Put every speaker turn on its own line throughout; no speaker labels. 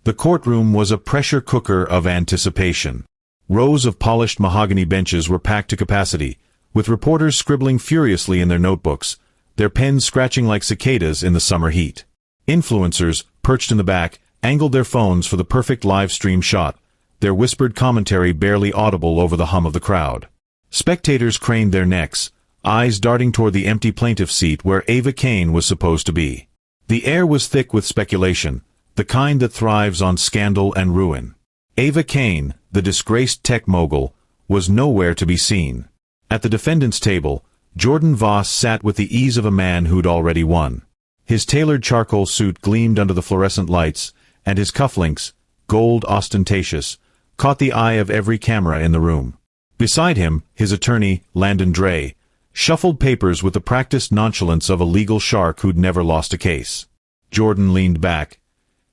The courtroom was a pressure cooker of anticipation. Rows of polished mahogany benches were packed to capacity, with reporters scribbling furiously in their notebooks, their pens scratching like cicadas in the summer heat. Influencers, perched in the back, angled their phones for the perfect live-stream shot, their whispered commentary barely audible over the hum of the crowd. Spectators craned their necks, eyes darting toward the empty plaintiff's seat where Ava Kane was supposed to be. The air was thick with speculation, the kind that thrives on scandal and ruin. Ava Kane, the disgraced tech mogul, was nowhere to be seen. At the defendant's table, Jordan Voss sat with the ease of a man who'd already won. His tailored charcoal suit gleamed under the fluorescent lights, and his cufflinks, gold ostentatious, caught the eye of every camera in the room. Beside him, his attorney, Landon Dre, shuffled papers with the practiced nonchalance of a legal shark who'd never lost a case. Jordan leaned back,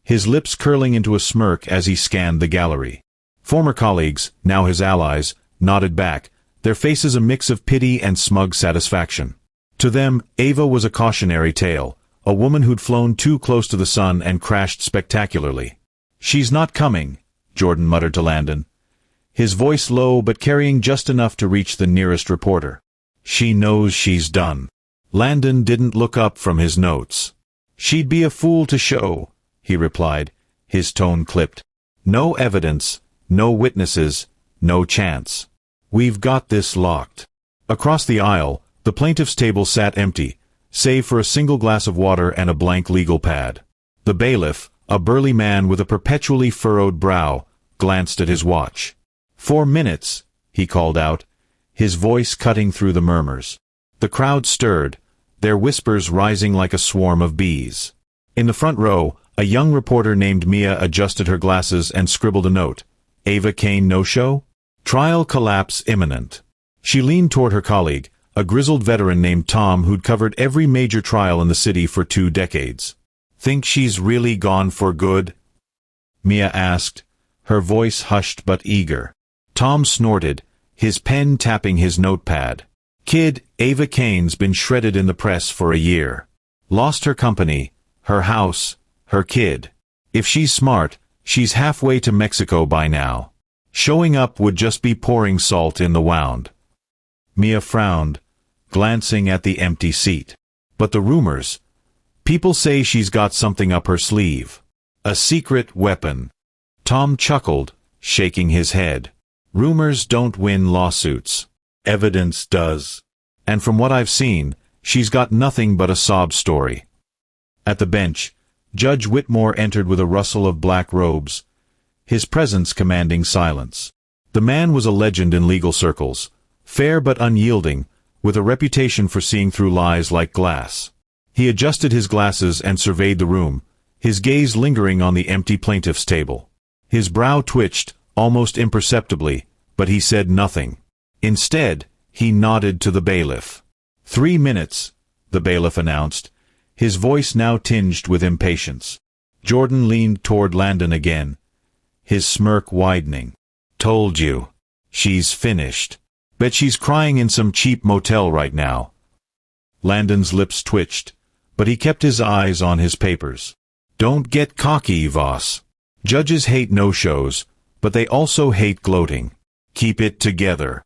his lips curling into a smirk as he scanned the gallery. Former colleagues, now his allies, nodded back, their faces a mix of pity and smug satisfaction. To them, Ava was a cautionary tale, a woman who'd flown too close to the sun and crashed spectacularly. "She's not coming," Jordan muttered to Landon, his voice low but carrying just enough to reach the nearest reporter. "She knows she's done." Landon didn't look up from his notes. "She'd be a fool to show," he replied, his tone clipped. "No evidence, no witnesses, no chance. We've got this locked." Across the aisle, the plaintiff's table sat empty, save for a single glass of water and a blank legal pad. The bailiff, a burly man with a perpetually furrowed brow, glanced at his watch. 4 minutes, he called out, his voice cutting through the murmurs. The crowd stirred, their whispers rising like a swarm of bees. In the front row, a young reporter named Mia adjusted her glasses and scribbled a note. "Ava Kane no-show? Trial collapse imminent." She leaned toward her colleague, a grizzled veteran named Tom who'd covered every major trial in the city for 2 decades. "Think she's really gone for good?" Mia asked, her voice hushed but eager. Tom snorted, his pen tapping his notepad. "Kid, Ava Kane's been shredded in the press for a year. Lost her company, her house, her kid. If she's smart, she's halfway to Mexico by now. Showing up would just be pouring salt in the wound." Mia frowned, glancing at the empty seat. "But the rumors. People say she's got something up her sleeve. A secret weapon." Tom chuckled, shaking his head. "Rumors don't win lawsuits. Evidence does. And from what I've seen, she's got nothing but a sob story." At the bench, Judge Whitmore entered with a rustle of black robes, his presence commanding silence. The man was a legend in legal circles, fair but unyielding, with a reputation for seeing through lies like glass. He adjusted his glasses and surveyed the room, his gaze lingering on the empty plaintiff's table. His brow twitched, almost imperceptibly, but he said nothing. Instead, he nodded to the bailiff. 3 minutes, the bailiff announced, his voice now tinged with impatience. Jordan leaned toward Landon again, his smirk widening. "Told you. She's finished. Bet she's crying in some cheap motel right now." Landon's lips twitched, but he kept his eyes on his papers. "Don't get cocky, Voss. Judges hate no-shows, but they also hate gloating. Keep it together."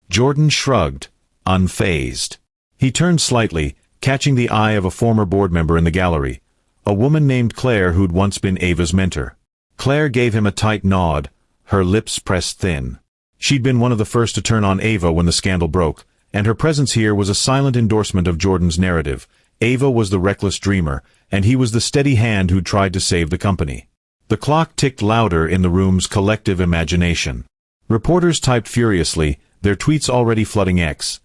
Jordan shrugged, unfazed. He turned slightly, catching the eye of a former board member in the gallery, a woman named Claire who'd once been Ava's mentor. Claire gave him a tight nod, her lips pressed thin. She'd been one of the first to turn on Ava when the scandal broke, and her presence here was a silent endorsement of Jordan's narrative. Ava was the reckless dreamer, and he was the steady hand who'd tried to save the company. The clock ticked louder in the room's collective imagination. Reporters typed furiously, their tweets already flooding X.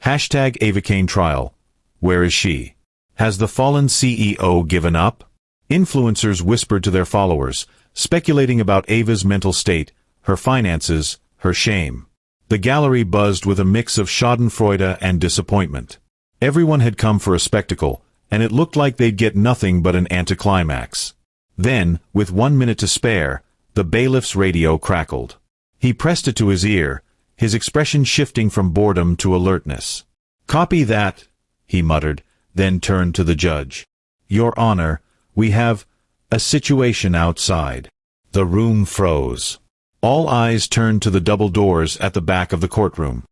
Hashtag Ava Kane trial. Where is she? Has the fallen CEO given up? Influencers whispered to their followers, speculating about Ava's mental state, her finances, her shame. The gallery buzzed with a mix of schadenfreude and disappointment. Everyone had come for a spectacle, and it looked like they'd get nothing but an anticlimax. Then, with 1 minute to spare, the bailiff's radio crackled. He pressed it to his ear, his expression shifting from boredom to alertness. "Copy that," he muttered, then turned to the judge. "Your Honor, we have..." A situation outside. The room froze. All eyes turned to the double doors at the back of the courtroom.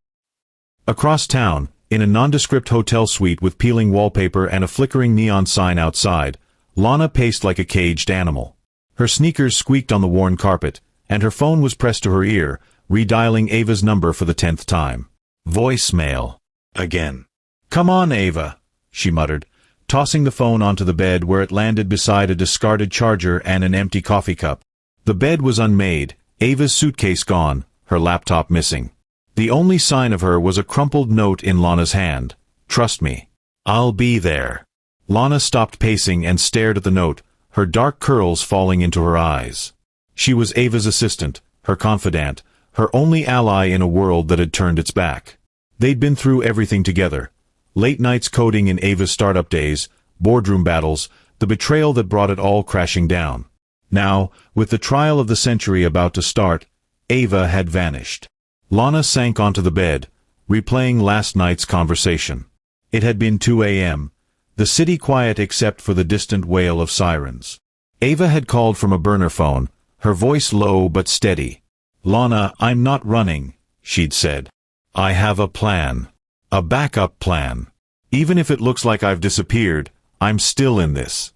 Across town, in a nondescript hotel suite with peeling wallpaper and a flickering neon sign outside, Lana paced like a caged animal. Her sneakers squeaked on the worn carpet, and her phone was pressed to her ear, redialing Ava's number for the 10th time. Voicemail. Again. "Come on, Ava," she muttered, tossing the phone onto the bed where it landed beside a discarded charger and an empty coffee cup. The bed was unmade, Ava's suitcase gone, her laptop missing. The only sign of her was a crumpled note in Lana's hand. "Trust me. I'll be there." Lana stopped pacing and stared at the note, her dark curls falling into her eyes. She was Ava's assistant, her confidant, her only ally in a world that had turned its back. They'd been through everything together. Late nights coding in Ava's startup days, boardroom battles, the betrayal that brought it all crashing down. Now, with the trial of the century about to start, Ava had vanished. Lana sank onto the bed, replaying last night's conversation. It had been 2 a.m., the city quiet except for the distant wail of sirens. Ava had called from a burner phone, her voice low but steady. "Lana, I'm not running," she'd said. "I have a plan. A backup plan. Even if it looks like I've disappeared, I'm still in this."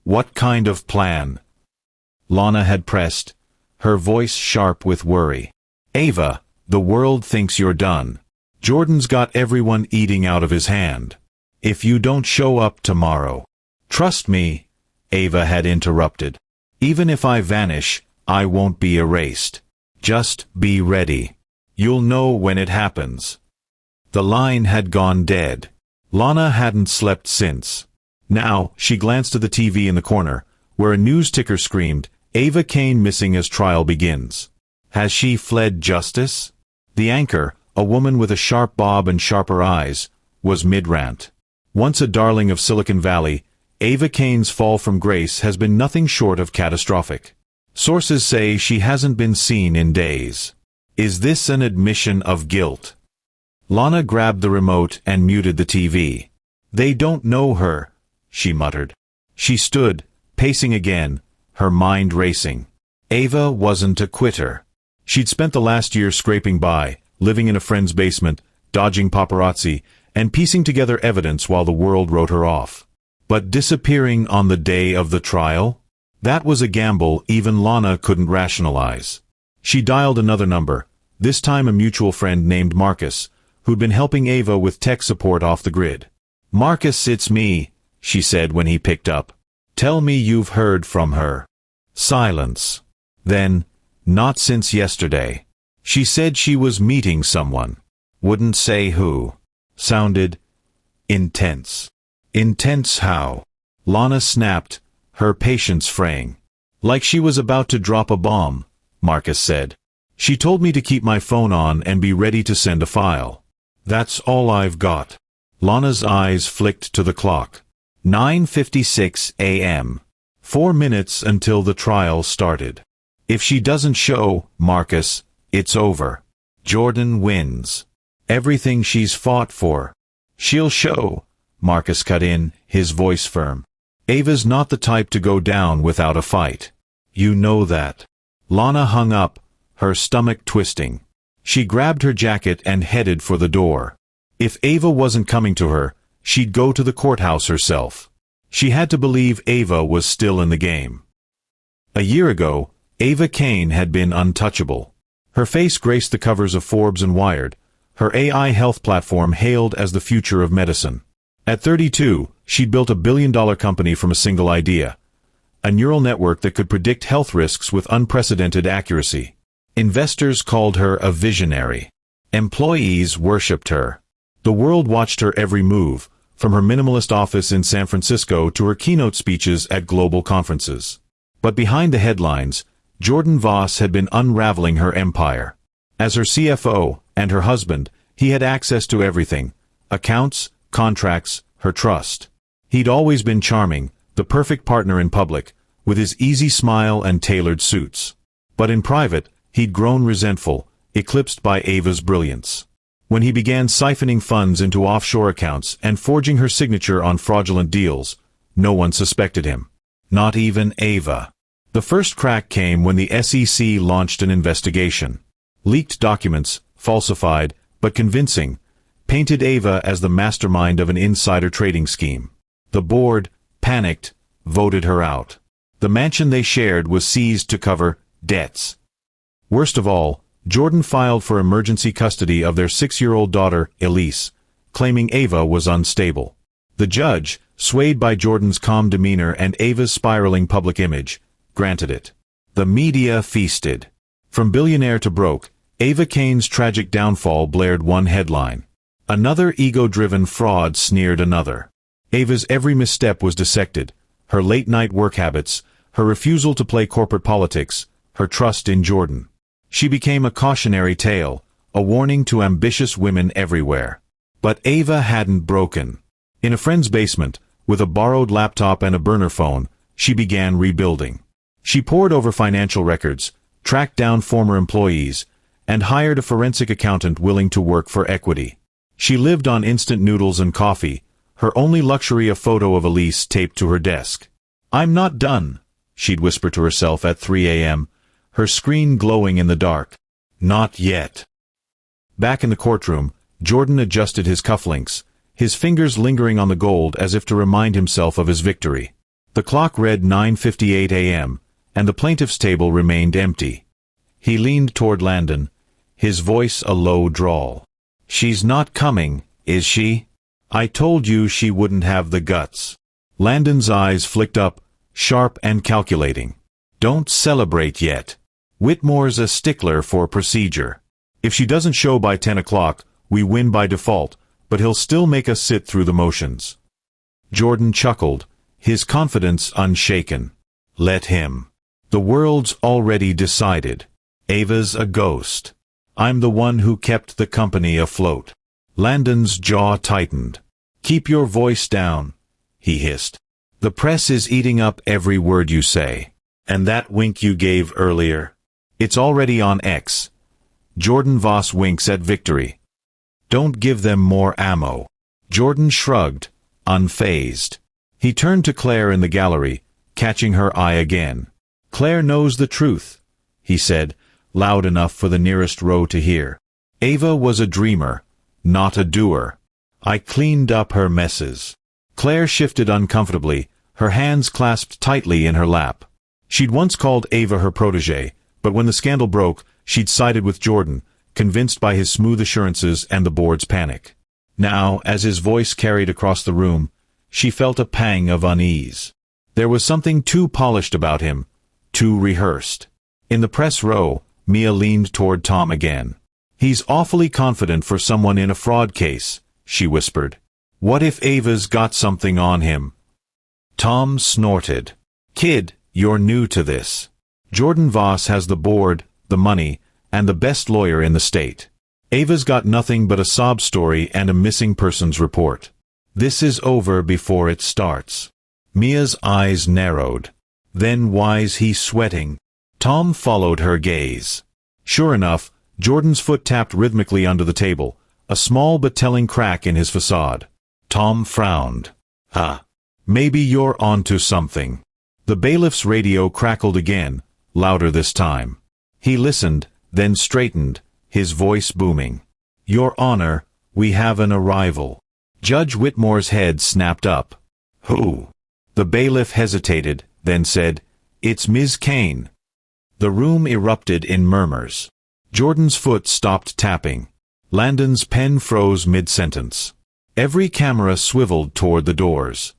"What kind of plan?" Lana had pressed, her voice sharp with worry. "Ava, the world thinks you're done. Jordan's got everyone eating out of his hand. If you don't show up tomorrow—" "Trust me," Ava had interrupted. "Even if I vanish, I won't be erased. Just be ready. You'll know when it happens." The line had gone dead. Lana hadn't slept since. Now, she glanced at the TV in the corner, where a news ticker screamed, "Ava Kane missing as trial begins." Has she fled justice? The anchor, a woman with a sharp bob and sharper eyes, was mid-rant. Once a darling of Silicon Valley, Ava Kane's fall from grace has been nothing short of catastrophic. Sources say she hasn't been seen in days. Is this an admission of guilt? Lana grabbed the remote and muted the TV. "They don't know her," she muttered. She stood, pacing again, her mind racing. Ava wasn't a quitter. She'd spent the last year scraping by, living in a friend's basement, dodging paparazzi, and piecing together evidence while the world wrote her off. But disappearing on the day of the trial? That was a gamble even Lana couldn't rationalize. She dialed another number, this time a mutual friend named Marcus, who'd been helping Ava with tech support off the grid. "Marcus, it's me," she said when he picked up. "Tell me you've heard from her." Silence. Then, "Not since yesterday. She said she was meeting someone. Wouldn't say who." Sounded intense. Intense how? Lana snapped, her patience fraying. "Like she was about to drop a bomb," Marcus said. "She told me to keep my phone on and be ready to send a file. That's all I've got." Lana's eyes flicked to the clock. 9:56 a.m. 4 minutes until the trial started. If she doesn't show, Marcus, it's over. Jordan wins. Everything she's fought for. "She'll show," Marcus cut in, his voice firm. "Ava's not the type to go down without a fight. You know that." Lana hung up, her stomach twisting. She grabbed her jacket and headed for the door. If Ava wasn't coming to her, she'd go to the courthouse herself. She had to believe Ava was still in the game. A year ago, Ava Kane had been untouchable. Her face graced the covers of Forbes and Wired, her AI health platform hailed as the future of medicine. At 32, she'd built a billion-dollar company from a single idea, a neural network that could predict health risks with unprecedented accuracy. Investors called her a visionary. Employees worshipped her. The world watched her every move, from her minimalist office in San Francisco to her keynote speeches at global conferences. But behind the headlines, Jordan Voss had been unraveling her empire. As her CFO, and her husband, he had access to everything: accounts, contracts, her trust. He'd always been charming, the perfect partner in public, with his easy smile and tailored suits. But in private, he'd grown resentful, eclipsed by Ava's brilliance. When he began siphoning funds into offshore accounts and forging her signature on fraudulent deals, no one suspected him. Not even Ava. The first crack came when the SEC launched an investigation. Leaked documents, falsified, but convincing, painted Ava as the mastermind of an insider trading scheme. The board, panicked, voted her out. The mansion they shared was seized to cover debts. Worst of all, Jordan filed for emergency custody of their 6-year-old daughter, Elise, claiming Ava was unstable. The judge, swayed by Jordan's calm demeanor and Ava's spiraling public image, granted it. The media feasted. From billionaire to broke, Ava Kane's tragic downfall blared one headline. Another ego-driven fraud sneered another. Ava's every misstep was dissected, her late-night work habits, her refusal to play corporate politics, her trust in Jordan. She became a cautionary tale, a warning to ambitious women everywhere. But Ava hadn't broken. In a friend's basement, with a borrowed laptop and a burner phone, she began rebuilding. She pored over financial records, tracked down former employees, and hired a forensic accountant willing to work for equity. She lived on instant noodles and coffee, her only luxury a photo of Elise taped to her desk. "I'm not done," she'd whisper to herself at 3 a.m., her screen glowing in the dark. Not yet. Back in the courtroom, Jordan adjusted his cufflinks, his fingers lingering on the gold as if to remind himself of his victory. The clock read 9:58 a.m., and the plaintiff's table remained empty. He leaned toward Landon, his voice a low drawl. "She's not coming, is she? I told you she wouldn't have the guts." Landon's eyes flicked up, sharp and calculating. "Don't celebrate yet. Whitmore's a stickler for procedure. If she doesn't show by 10 o'clock, we win by default, but he'll still make us sit through the motions." Jordan chuckled, his confidence unshaken. "Let him. The world's already decided. Ava's a ghost. I'm the one who kept the company afloat." Landon's jaw tightened. "Keep your voice down," he hissed. "The press is eating up every word you say. And that wink you gave earlier? It's already on X." Jordan Voss winks at victory. "Don't give them more ammo." Jordan shrugged, unfazed. He turned to Claire in the gallery, catching her eye again. "Claire knows the truth," he said, loud enough for the nearest row to hear. "Ava was a dreamer, not a doer. I cleaned up her messes." Claire shifted uncomfortably, her hands clasped tightly in her lap. She'd once called Ava her protégé, but when the scandal broke, she'd sided with Jordan, convinced by his smooth assurances and the board's panic. Now, as his voice carried across the room, she felt a pang of unease. There was something too polished about him, too rehearsed. In the press row, Mia leaned toward Tom again. "He's awfully confident for someone in a fraud case," she whispered. "What if Ava's got something on him?" Tom snorted. "Kid, you're new to this. Jordan Voss has the board, the money, and the best lawyer in the state. Ava's got nothing but a sob story and a missing persons report. This is over before it starts." Mia's eyes narrowed. "Then why's he sweating?" Tom followed her gaze. Sure enough, Jordan's foot tapped rhythmically under the table, a small but telling crack in his facade. Tom frowned. Maybe you're onto something." The bailiff's radio crackled again, louder this time. He listened, then straightened, his voice booming. "Your Honor, we have an arrival." Judge Whitmore's head snapped up. "Who?" The bailiff hesitated, then said, "It's Ms. Kane." The room erupted in murmurs. Jordan's foot stopped tapping. Landon's pen froze mid-sentence. Every camera swiveled toward the doors.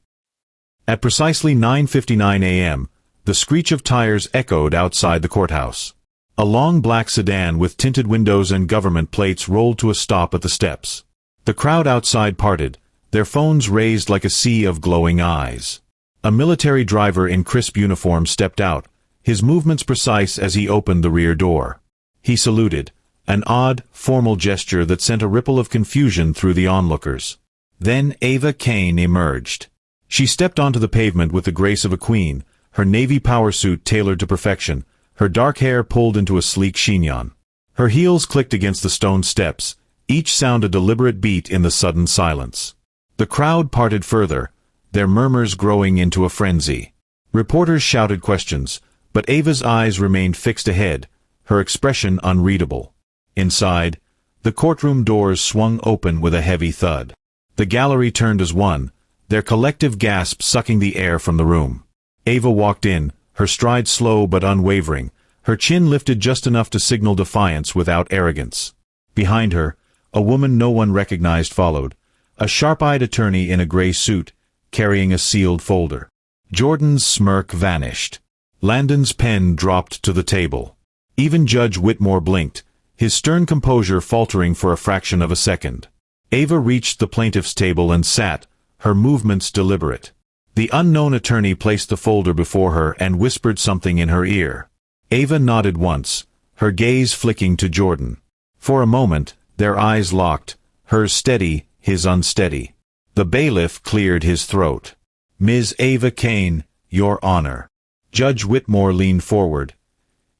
At precisely 9:59 a.m., the screech of tires echoed outside the courthouse. A long black sedan with tinted windows and government plates rolled to a stop at the steps. The crowd outside parted, their phones raised like a sea of glowing eyes. A military driver in crisp uniform stepped out, his movements precise as he opened the rear door. He saluted, an odd, formal gesture that sent a ripple of confusion through the onlookers. Then Ava Kane emerged. She stepped onto the pavement with the grace of a queen, her navy power suit tailored to perfection, her dark hair pulled into a sleek chignon. Her heels clicked against the stone steps, each sound a deliberate beat in the sudden silence. The crowd parted further, their murmurs growing into a frenzy. Reporters shouted questions, but Ava's eyes remained fixed ahead, her expression unreadable. Inside, the courtroom doors swung open with a heavy thud. The gallery turned as one, their collective gasp sucking the air from the room. Ava walked in, her stride slow but unwavering, her chin lifted just enough to signal defiance without arrogance. Behind her, a woman no one recognized followed, a sharp-eyed attorney in a gray suit, carrying a sealed folder. Jordan's smirk vanished. Landon's pen dropped to the table. Even Judge Whitmore blinked, his stern composure faltering for a fraction of a second. Ava reached the plaintiff's table and sat, her movements deliberate. The unknown attorney placed the folder before her and whispered something in her ear. Ava nodded once, her gaze flicking to Jordan. For a moment, their eyes locked, hers steady, his unsteady. The bailiff cleared his throat. "Ms. Ava Kane, Your Honor." Judge Whitmore leaned forward,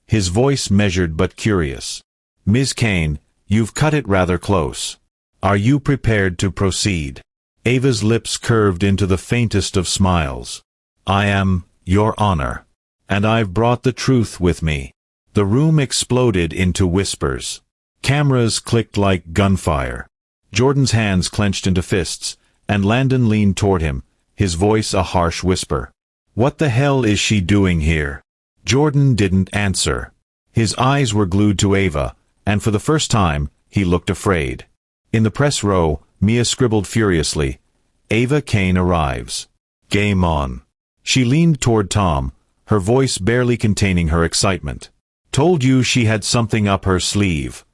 his voice measured but curious. "Ms. Kane, you've cut it rather close. Are you prepared to proceed?" Ava's lips curved into the faintest of smiles. "I am, Your Honor. And I've brought the truth with me." The room exploded into whispers. Cameras clicked like gunfire. Jordan's hands clenched into fists, and Landon leaned toward him, his voice a harsh whisper. "What the hell is she doing here?" Jordan didn't answer. His eyes were glued to Ava, and for the first time, he looked afraid. In the press row, Mia scribbled furiously, "Ava Kane arrives. Game on." She leaned toward Tom, her voice barely containing her excitement. "Told you she had something up her sleeve."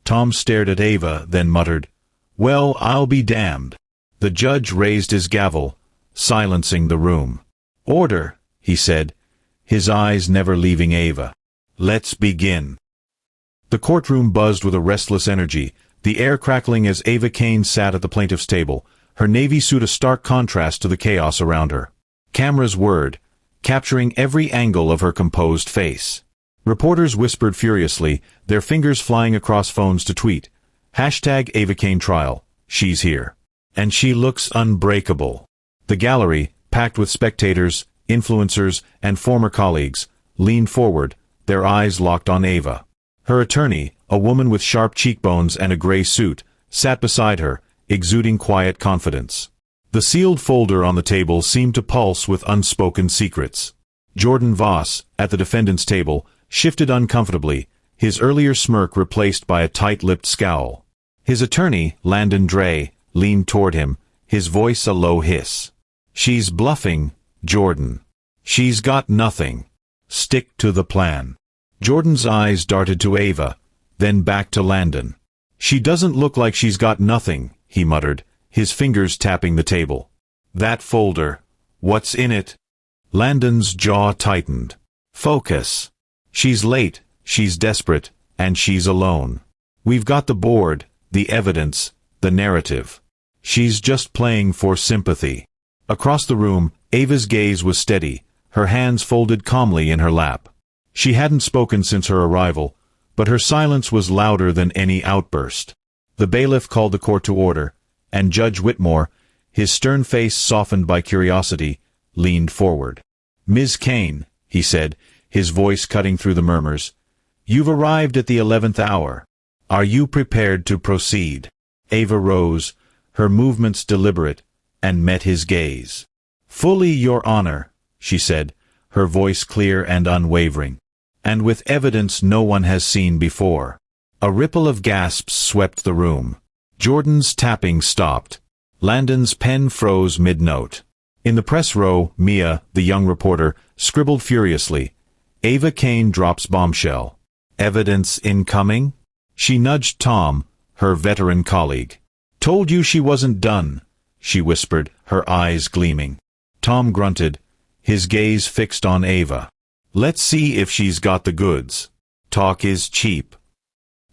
Tom stared at Ava, then muttered, "Well, I'll be damned." The judge raised his gavel, silencing the room. "Order," he said, his eyes never leaving Ava. "Let's begin." The courtroom buzzed with a restless energy, the air crackling as Ava Kane sat at the plaintiff's table, her navy suit a stark contrast to the chaos around her. Cameras whirred, capturing every angle of her composed face. Reporters whispered furiously, their fingers flying across phones to tweet, #AvaKaneTrial, she's here. And she looks unbreakable. The gallery, packed with spectators, influencers, and former colleagues, leaned forward, their eyes locked on Ava. Her attorney, a woman with sharp cheekbones and a gray suit, sat beside her, exuding quiet confidence. The sealed folder on the table seemed to pulse with unspoken secrets. Jordan Voss, at the defendant's table, shifted uncomfortably, his earlier smirk replaced by a tight-lipped scowl. His attorney, Landon Dre, leaned toward him, his voice a low hiss. "She's bluffing, Jordan. She's got nothing. Stick to the plan." Jordan's eyes darted to Ava, then back to Landon. "She doesn't look like she's got nothing," he muttered, his fingers tapping the table. "That folder. What's in it?" Landon's jaw tightened. "Focus. She's late, she's desperate, and she's alone. We've got the board, the evidence, the narrative. She's just playing for sympathy." Across the room, Ava's gaze was steady, her hands folded calmly in her lap. She hadn't spoken since her arrival, but her silence was louder than any outburst. The bailiff called the court to order, and Judge Whitmore, his stern face softened by curiosity, leaned forward. "Ms. Kane," he said, his voice cutting through the murmurs, "you've arrived at the 11th hour. Are you prepared to proceed?" Ava rose, her movements deliberate, and met his gaze. "Fully, Your Honor," she said, her voice clear and unwavering, "and with evidence no one has seen before." A ripple of gasps swept the room. Jordan's tapping stopped. Landon's pen froze mid-note. In the press row, Mia, the young reporter, scribbled furiously, "Ava Kane drops bombshell. Evidence incoming?" She nudged Tom, her veteran colleague. "Told you she wasn't done," she whispered, her eyes gleaming. Tom grunted, his gaze fixed on Ava. "Let's see if she's got the goods. Talk is cheap."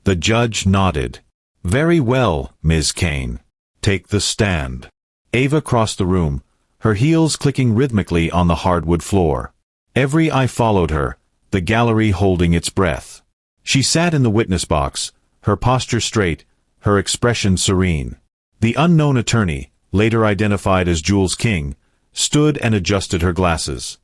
The judge nodded. "Very well, Ms. Kane. Take the stand." Ava crossed the room, her heels clicking rhythmically on the hardwood floor. Every eye followed her, the gallery holding its breath. She sat in the witness box, her posture straight, her expression serene. The unknown attorney, later identified as Jules King, stood and adjusted her glasses.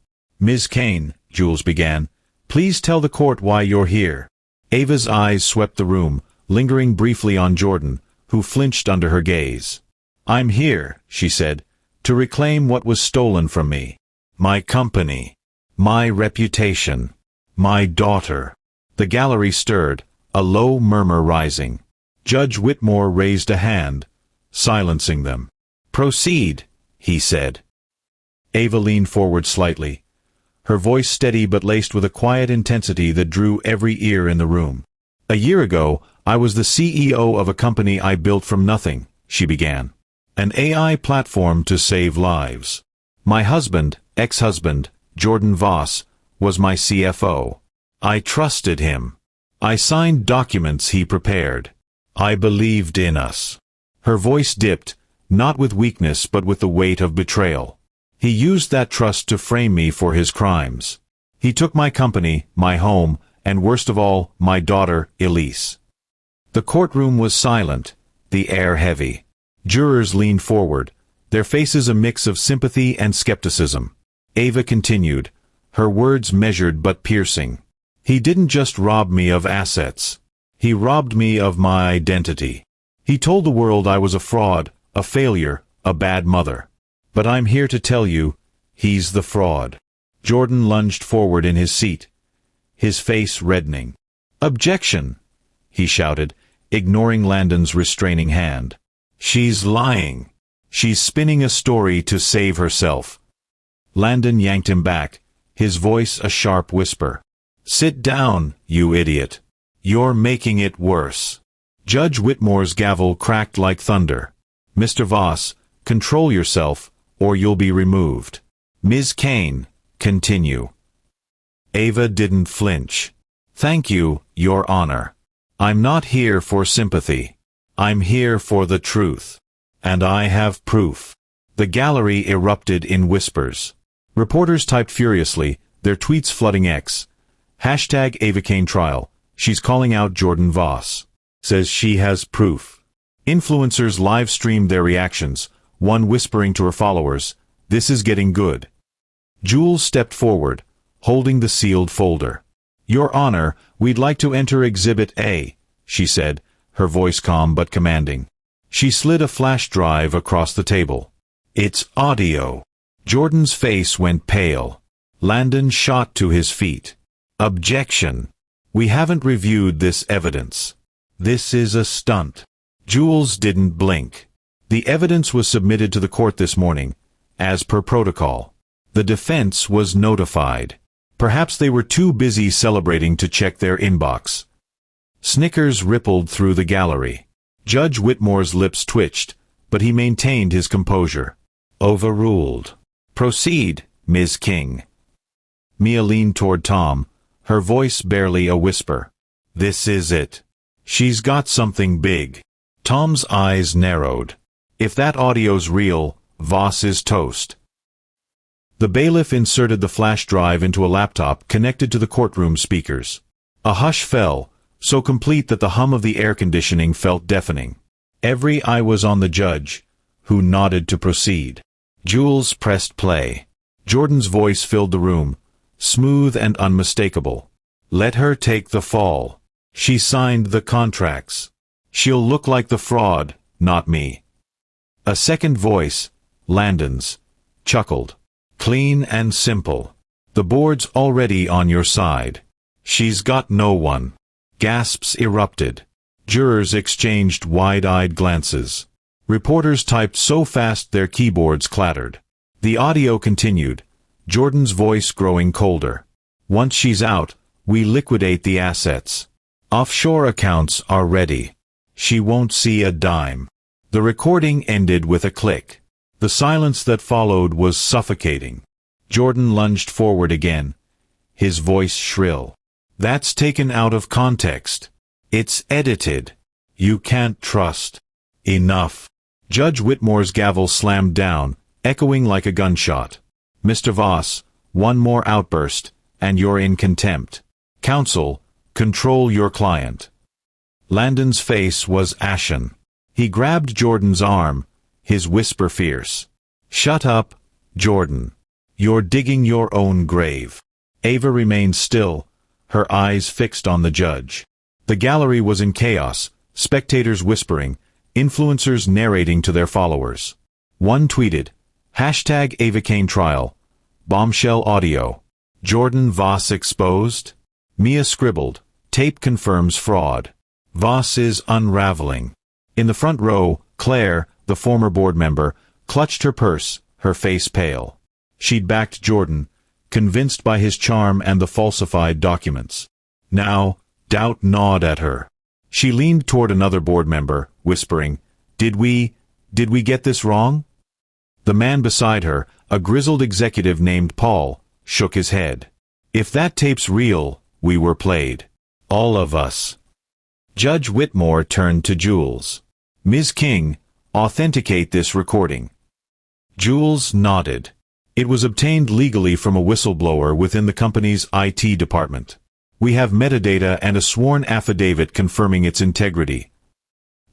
Ms. Kane, Jules began, please tell the court why you're here. Ava's eyes swept the room, lingering briefly on Jordan, who flinched under her gaze. I'm here, she said, to reclaim what was stolen from me. My company. My reputation. My daughter. The gallery stirred, a low murmur rising. Judge Whitmore raised a hand, silencing them. Proceed, he said. Ava leaned forward slightly, her voice steady but laced with a quiet intensity that drew every ear in the room. A year ago, I was the CEO of a company I built from nothing, she began. An AI platform to save lives. My husband, ex-husband, Jordan Voss, was my CFO. I trusted him. I signed documents he prepared. I believed in us. Her voice dipped, not with weakness but with the weight of betrayal. He used that trust to frame me for his crimes. He took my company, my home, and worst of all, my daughter, Elise. The courtroom was silent, the air heavy. Jurors leaned forward, their faces a mix of sympathy and skepticism. Ava continued, her words measured but piercing. He didn't just rob me of assets. He robbed me of my identity. He told the world I was a fraud, a failure, a bad mother. But I'm here to tell you, he's the fraud. Jordan lunged forward in his seat, his face reddening. Objection, he shouted, ignoring Landon's restraining hand. She's lying. She's spinning a story to save herself. Landon yanked him back, his voice a sharp whisper. Sit down, you idiot. You're making it worse. Judge Whitmore's gavel cracked like thunder. Mr. Voss, control yourself, or you'll be removed. Ms. Kane, continue. Ava didn't flinch. Thank you, Your Honor. I'm not here for sympathy. I'm here for the truth. And I have proof. The gallery erupted in whispers. Reporters typed furiously, their tweets flooding X. Hashtag Ava Kane trial. She's calling out Jordan Voss. Says she has proof. Influencers live-streamed their reactions, one whispering to her followers, this is getting good. Jules stepped forward, holding the sealed folder. Your Honor, we'd like to enter Exhibit A, she said, her voice calm but commanding. She slid a flash drive across the table. It's audio. Jordan's face went pale. Landon shot to his feet. Objection. We haven't reviewed this evidence. This is a stunt. Jules didn't blink. The evidence was submitted to the court this morning, as per protocol. The defense was notified. Perhaps they were too busy celebrating to check their inbox. Snickers rippled through the gallery. Judge Whitmore's lips twitched, but he maintained his composure. Overruled. Proceed, Ms. King. Mia leaned toward Tom, her voice barely a whisper. This is it. She's got something big. Tom's eyes narrowed. If that audio's real, Voss is toast. The bailiff inserted the flash drive into a laptop connected to the courtroom speakers. A hush fell, so complete that the hum of the air conditioning felt deafening. Every eye was on the judge, who nodded to proceed. Jules pressed play. Jordan's voice filled the room, smooth and unmistakable. Let her take the fall. She signed the contracts. She'll look like the fraud, not me. A second voice, Landon's, chuckled. Clean and simple. The board's already on your side. She's got no one. Gasps erupted. Jurors exchanged wide-eyed glances. Reporters typed so fast their keyboards clattered. The audio continued, Jordan's voice growing colder. Once she's out, we liquidate the assets. Offshore accounts are ready. She won't see a dime. The recording ended with a click. The silence that followed was suffocating. Jordan lunged forward again, his voice shrill. That's taken out of context. It's edited. You can't trust. Enough. Judge Whitmore's gavel slammed down, echoing like a gunshot. Mr. Voss, one more outburst, and you're in contempt. Counsel, control your client. Landon's face was ashen. He grabbed Jordan's arm, his whisper fierce. Shut up, Jordan. You're digging your own grave. Ava remained still, her eyes fixed on the judge. The gallery was in chaos, spectators whispering, influencers narrating to their followers. One tweeted, #AvaCane trial, bombshell audio, Jordan Voss exposed? Mia scribbled, tape confirms fraud. Voss is unraveling. In the front row, Claire, the former board member, clutched her purse, her face pale. She'd backed Jordan, convinced by his charm and the falsified documents. Now, doubt gnawed at her. She leaned toward another board member, whispering, Did we get this wrong? The man beside her, a grizzled executive named Paul, shook his head. If that tape's real, we were played. All of us. Judge Whitmore turned to Jules. Ms. King, authenticate this recording. Jules nodded. It was obtained legally from a whistleblower within the company's IT department. We have metadata and a sworn affidavit confirming its integrity.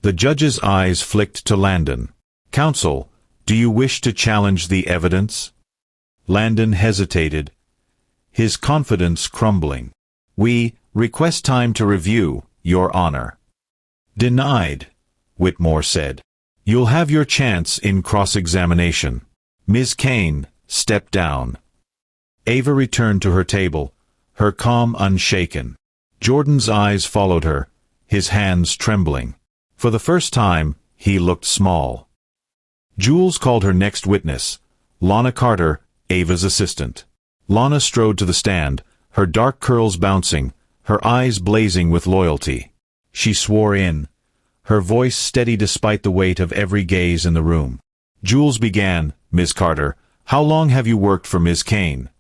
The judge's eyes flicked to Landon. Counsel, do you wish to challenge the evidence? Landon hesitated, his confidence crumbling. We request time to review, Your Honor. Denied, Whitmore said. You'll have your chance in cross-examination. Ms. Kane, step down. Ava returned to her table, her calm unshaken. Jordan's eyes followed her, his hands trembling. For the first time, he looked small. Jules called her next witness, Lana Carter, Ava's assistant. Lana strode to the stand, her dark curls bouncing, her eyes blazing with loyalty. She swore in, her voice steady despite the weight of every gaze in the room. Jules began, Ms. Carter, how long have you worked for Ms. Kane?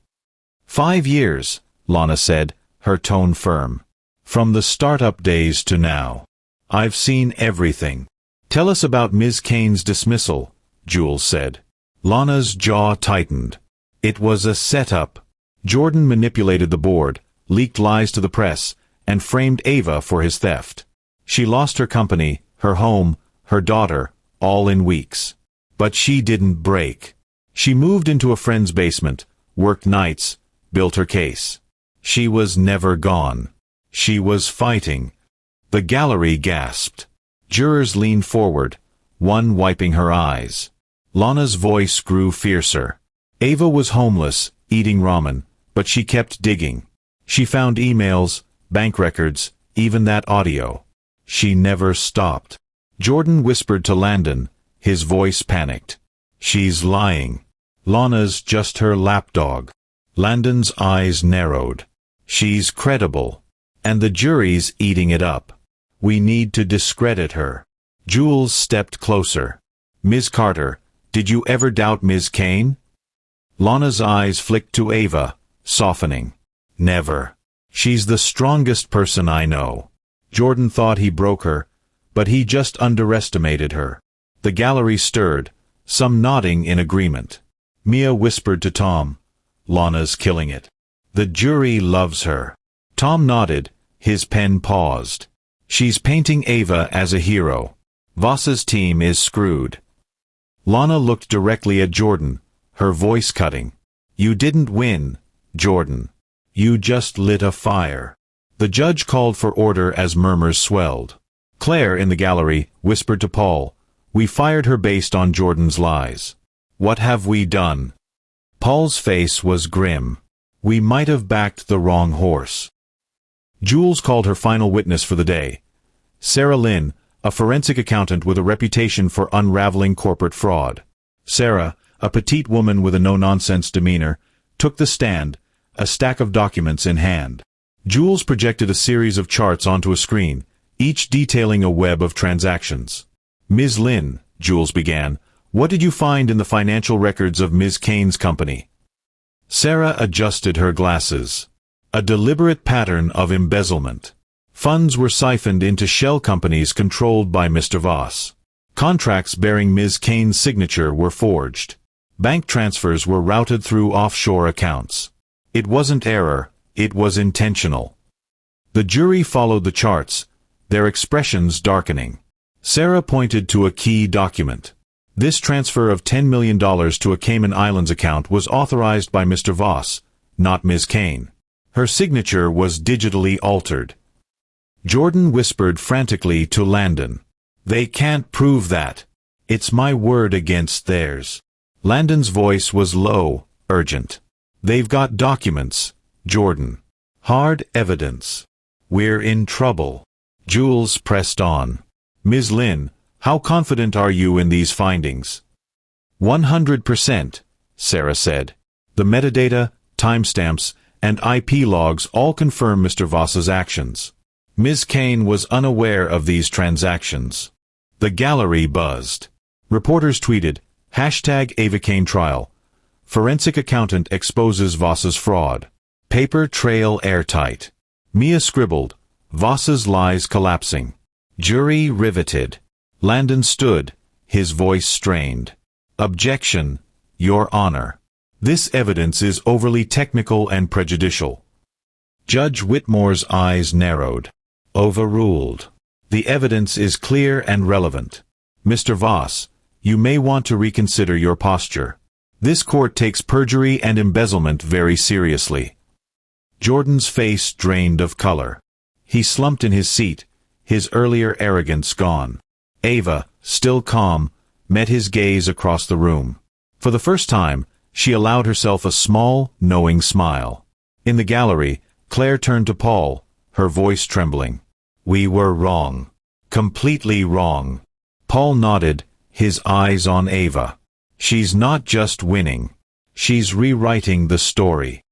5 years, Lana said, her tone firm. From the startup days to now. I've seen everything. Tell us about Ms. Kane's dismissal, Jules said. Lana's jaw tightened. It was a setup. Jordan manipulated the board, leaked lies to the press, and framed Ava for his theft. She lost her company, her home, her daughter, all in weeks. But she didn't break. She moved into a friend's basement, worked nights, built her case. She was never gone. She was fighting. The gallery gasped. Jurors leaned forward, one wiping her eyes. Lana's voice grew fiercer. Ava was homeless, eating ramen, but she kept digging. She found emails, bank records, even that audio. She never stopped. Jordan whispered to Landon, his voice panicked. She's lying. Lana's just her lapdog. Landon's eyes narrowed. She's credible. And the jury's eating it up. We need to discredit her. Jules stepped closer. Ms. Carter, did you ever doubt Ms. Kane? Lana's eyes flicked to Ava, softening. Never. She's the strongest person I know. Jordan thought he broke her, but he just underestimated her. The gallery stirred, some nodding in agreement. Mia whispered to Tom, Lana's killing it. The jury loves her. Tom nodded, his pen paused. She's painting Ava as a hero. Voss's team is screwed. Lana looked directly at Jordan, her voice cutting. You didn't win, Jordan. You just lit a fire. The judge called for order as murmurs swelled. Claire, in the gallery, whispered to Paul, We fired her based on Jordan's lies. What have we done? Paul's face was grim. We might have backed the wrong horse. Jules called her final witness for the day. Sarah Lynn, a forensic accountant with a reputation for unraveling corporate fraud. Sarah, a petite woman with a no-nonsense demeanor, took the stand, a stack of documents in hand. Jules projected a series of charts onto a screen, each detailing a web of transactions. Ms. Lynn, Jules began, what did you find in the financial records of Ms. Kane's company? Sarah adjusted her glasses. A deliberate pattern of embezzlement. Funds were siphoned into shell companies controlled by Mr. Voss. Contracts bearing Ms. Kane's signature were forged. Bank transfers were routed through offshore accounts. It wasn't error, it was intentional. The jury followed the charts, their expressions darkening. Sarah pointed to a key document. This transfer of $10 million to a Cayman Islands account was authorized by Mr. Voss, not Ms. Kane. Her signature was digitally altered. Jordan whispered frantically to Landon. "They can't prove that. It's my word against theirs." Landon's voice was low, urgent. "They've got documents, Jordan. Hard evidence. We're in trouble." Jules pressed on. "Ms. Lin, how confident are you in these findings?" 100%, Sarah said. "The metadata, timestamps, and IP logs all confirm Mr. Voss's actions." Ms. Kane was unaware of these transactions. The gallery buzzed. Reporters tweeted, #Ava Kane trial. Forensic accountant exposes Voss's fraud. Paper trail airtight. Mia scribbled, Voss's lies collapsing. Jury riveted. Landon stood, his voice strained. "Objection, Your Honor. This evidence is overly technical and prejudicial." Judge Whitmore's eyes narrowed. "Overruled. The evidence is clear and relevant. Mr. Voss, you may want to reconsider your posture. This court takes perjury and embezzlement very seriously." Jordan's face drained of color. He slumped in his seat, his earlier arrogance gone. Ava, still calm, met his gaze across the room. For the first time, she allowed herself a small, knowing smile. In the gallery, Claire turned to Paul, her voice trembling. "We were wrong. Completely wrong." Paul nodded, his eyes on Ava. "She's not just winning. She's rewriting the story."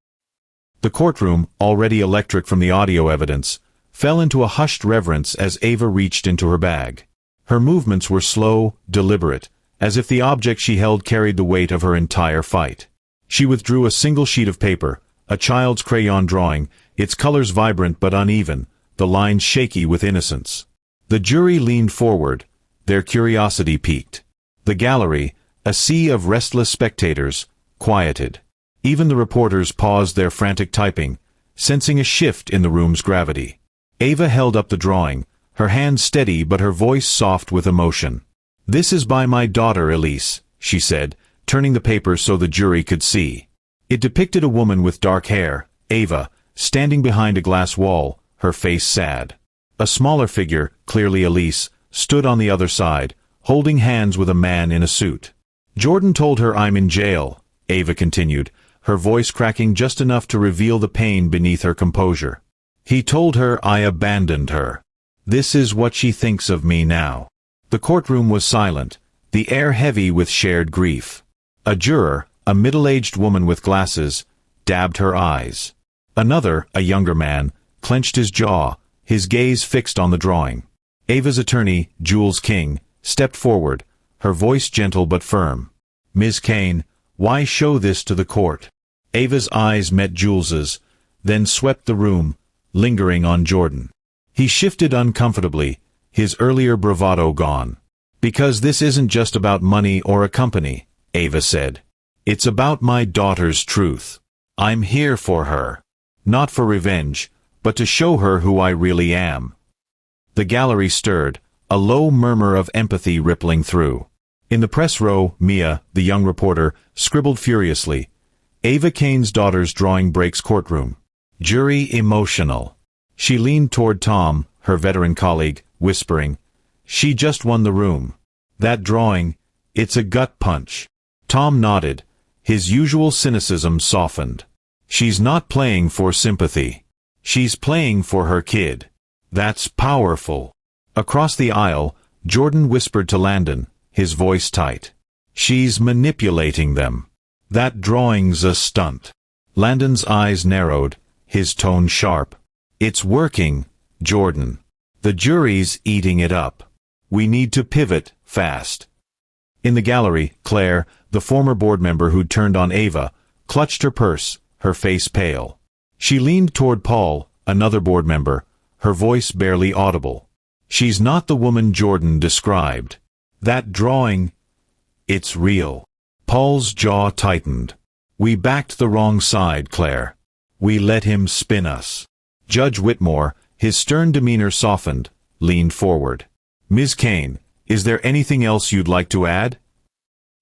The courtroom, already electric from the audio evidence, fell into a hushed reverence as Ava reached into her bag. Her movements were slow, deliberate, as if the object she held carried the weight of her entire fight. She withdrew a single sheet of paper, a child's crayon drawing, its colors vibrant but uneven, the lines shaky with innocence. The jury leaned forward, their curiosity piqued. The gallery, a sea of restless spectators, quieted. Even the reporters paused their frantic typing, sensing a shift in the room's gravity. Ava held up the drawing, her hand steady but her voice soft with emotion. "This is by my daughter Elise," she said, turning the paper so the jury could see. It depicted a woman with dark hair, Ava, standing behind a glass wall, her face sad. A smaller figure, clearly Elise, stood on the other side, holding hands with a man in a suit. "Jordan told her I'm in jail," Ava continued, her voice cracking just enough to reveal the pain beneath her composure. "He told her I abandoned her. This is what she thinks of me now." The courtroom was silent, the air heavy with shared grief. A juror, a middle-aged woman with glasses, dabbed her eyes. Another, a younger man, clenched his jaw, his gaze fixed on the drawing. Ava's attorney, Jules King, stepped forward, her voice gentle but firm. "Ms. Kane, why show this to the court?" Ava's eyes met Jules's, then swept the room, lingering on Jordan. He shifted uncomfortably, his earlier bravado gone. "Because this isn't just about money or a company," Ava said. "It's about my daughter's truth. I'm here for her. Not for revenge, but to show her who I really am." The gallery stirred, a low murmur of empathy rippling through. In the press row, Mia, the young reporter, scribbled furiously, "Ava Kane's daughter's drawing breaks courtroom. Jury emotional." She leaned toward Tom, her veteran colleague, whispering, "She just won the room. That drawing, it's a gut punch." Tom nodded, his usual cynicism softened. "She's not playing for sympathy. She's playing for her kid. That's powerful." Across the aisle, Jordan whispered to Landon, his voice tight. "She's manipulating them. That drawing's a stunt." Landon's eyes narrowed, his tone sharp. "It's working, Jordan. The jury's eating it up. We need to pivot, fast." In the gallery, Claire, the former board member who'd turned on Ava, clutched her purse, her face pale. She leaned toward Paul, another board member, her voice barely audible. "She's not the woman Jordan described. That drawing, it's real." Paul's jaw tightened. "We backed the wrong side, Claire. We let him spin us." Judge Whitmore, his stern demeanor softened, leaned forward. "Ms. Kane, is there anything else you'd like to add?"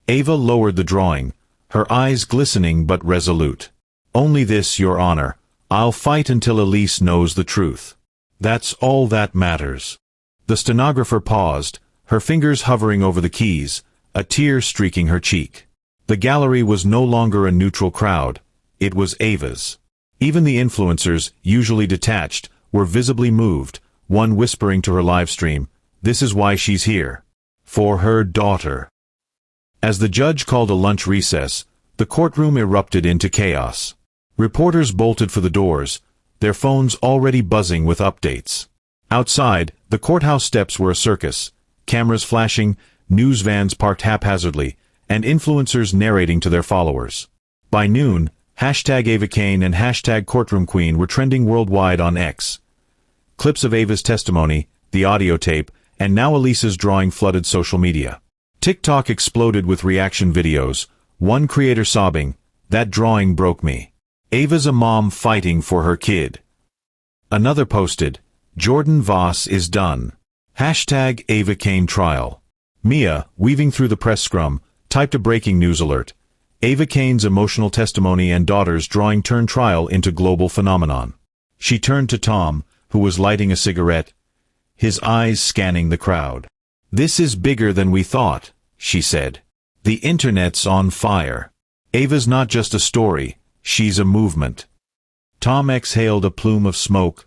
Ava lowered the drawing, her eyes glistening but resolute. "Only this, Your Honor. I'll fight until Elise knows the truth. That's all that matters." The stenographer paused, her fingers hovering over the keys, a tear streaking her cheek. The gallery was no longer a neutral crowd. It was Ava's. Even the influencers, usually detached, were visibly moved, one whispering to her livestream, "This is why she's here. For her daughter." As the judge called a lunch recess, the courtroom erupted into chaos. Reporters bolted for the doors, their phones already buzzing with updates. Outside, the courthouse steps were a circus, cameras flashing, news vans parked haphazardly, and influencers narrating to their followers. By noon, #AvaKane and #CourtroomQueen were trending worldwide on X. Clips of Ava's testimony, the audio tape, and now Elise's drawing flooded social media. TikTok exploded with reaction videos, one creator sobbing, "That drawing broke me. Ava's a mom fighting for her kid." Another posted, "Jordan Voss is done. #AvaKane trial." Mia, weaving through the press scrum, typed a breaking news alert. Ava Kane's emotional testimony and daughter's drawing turned trial into global phenomenon. She turned to Tom, who was lighting a cigarette, his eyes scanning the crowd. "This is bigger than we thought," she said. "The internet's on fire. Ava's not just a story, she's a movement." Tom exhaled a plume of smoke,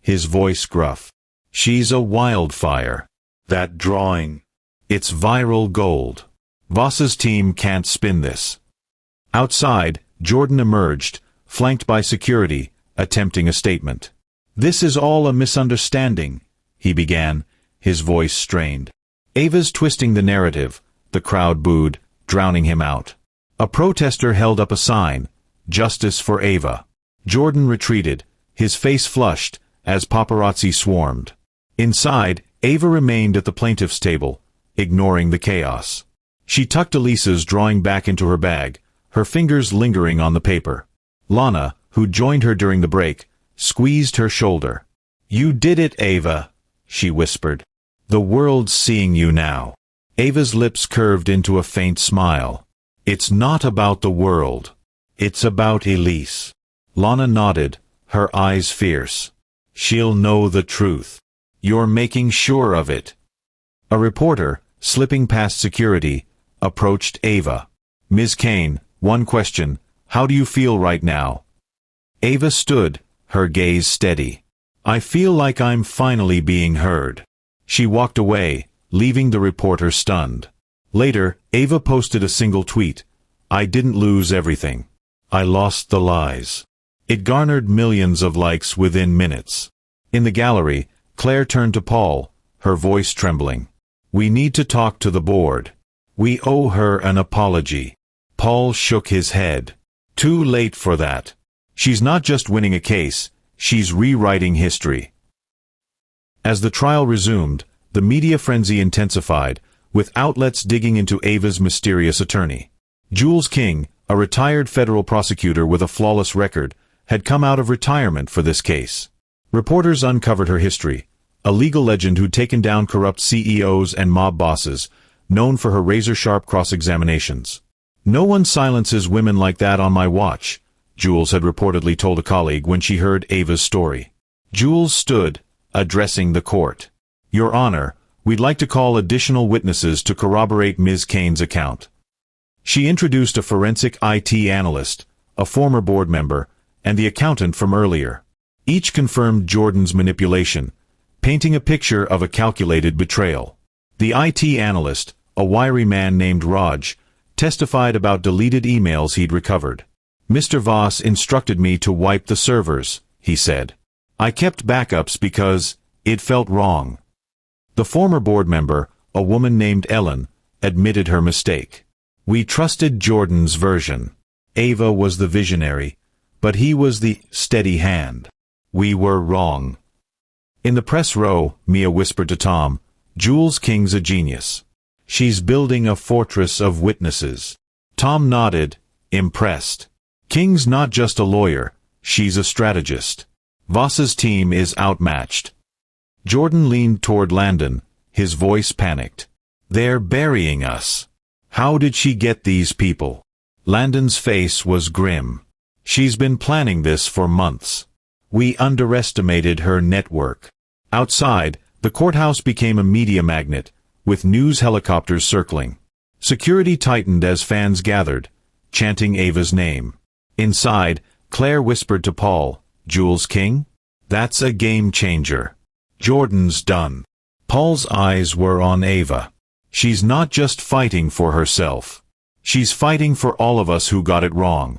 his voice gruff. "She's a wildfire. That drawing. It's viral gold. Voss's team can't spin this." Outside, Jordan emerged, flanked by security, attempting a statement. "This is all a misunderstanding," he began, his voice strained. "Ava's twisting the narrative," the crowd booed, drowning him out. A protester held up a sign, "Justice for Ava." Jordan retreated, his face flushed, as paparazzi swarmed. Inside, Ava remained at the plaintiff's table, ignoring the chaos. She tucked Elise's drawing back into her bag, her fingers lingering on the paper. Lana, who joined her during the break, squeezed her shoulder. "You did it, Ava," she whispered. "The world's seeing you now." Ava's lips curved into a faint smile. "It's not about the world. It's about Elise." Lana nodded, her eyes fierce. "She'll know the truth. You're making sure of it." A reporter, slipping past security, approached Ava. "Ms. Kane, one question. How do you feel right now?" Ava stood, her gaze steady. "I feel like I'm finally being heard." She walked away, leaving the reporter stunned. Later, Ava posted a single tweet. "I didn't lose everything. I lost the lies." It garnered millions of likes within minutes. In the gallery, Claire turned to Paul, her voice trembling. "We need to talk to the board. We owe her an apology." Paul shook his head. "Too late for that. She's not just winning a case, she's rewriting history." As the trial resumed, the media frenzy intensified, with outlets digging into Ava's mysterious attorney. Jules King, a retired federal prosecutor with a flawless record, had come out of retirement for this case. Reporters uncovered her history, a legal legend who'd taken down corrupt CEOs and mob bosses, known for her razor-sharp cross-examinations. "No one silences women like that on my watch," Jules had reportedly told a colleague when she heard Ava's story. Jules stood, addressing the court. "Your Honor, we'd like to call additional witnesses to corroborate Ms. Kane's account." She introduced a forensic IT analyst, a former board member, and the accountant from earlier. Each confirmed Jordan's manipulation, painting a picture of a calculated betrayal. The IT analyst, a wiry man named Raj, testified about deleted emails he'd recovered. "Mr. Voss instructed me to wipe the servers," he said. "I kept backups because it felt wrong." The former board member, a woman named Ellen, admitted her mistake. "We trusted Jordan's version. Ava was the visionary, but he was the steady hand. We were wrong." In the press row, Mia whispered to Tom, "Jules King's a genius. She's building a fortress of witnesses." Tom nodded, impressed. "King's not just a lawyer, she's a strategist. Voss's team is outmatched." Jordan leaned toward Landon, his voice panicked. "They're burying us. How did she get these people? Landon's face was grim. She's been planning this for months. We underestimated her network. Outside, the courthouse became a media magnet, with news helicopters circling. Security tightened as fans gathered, chanting Ava's name. Inside, Claire whispered to Paul, "Jules King? That's a game changer. Jordan's done." Paul's eyes were on Ava. She's not just fighting for herself. She's fighting for all of us who got it wrong.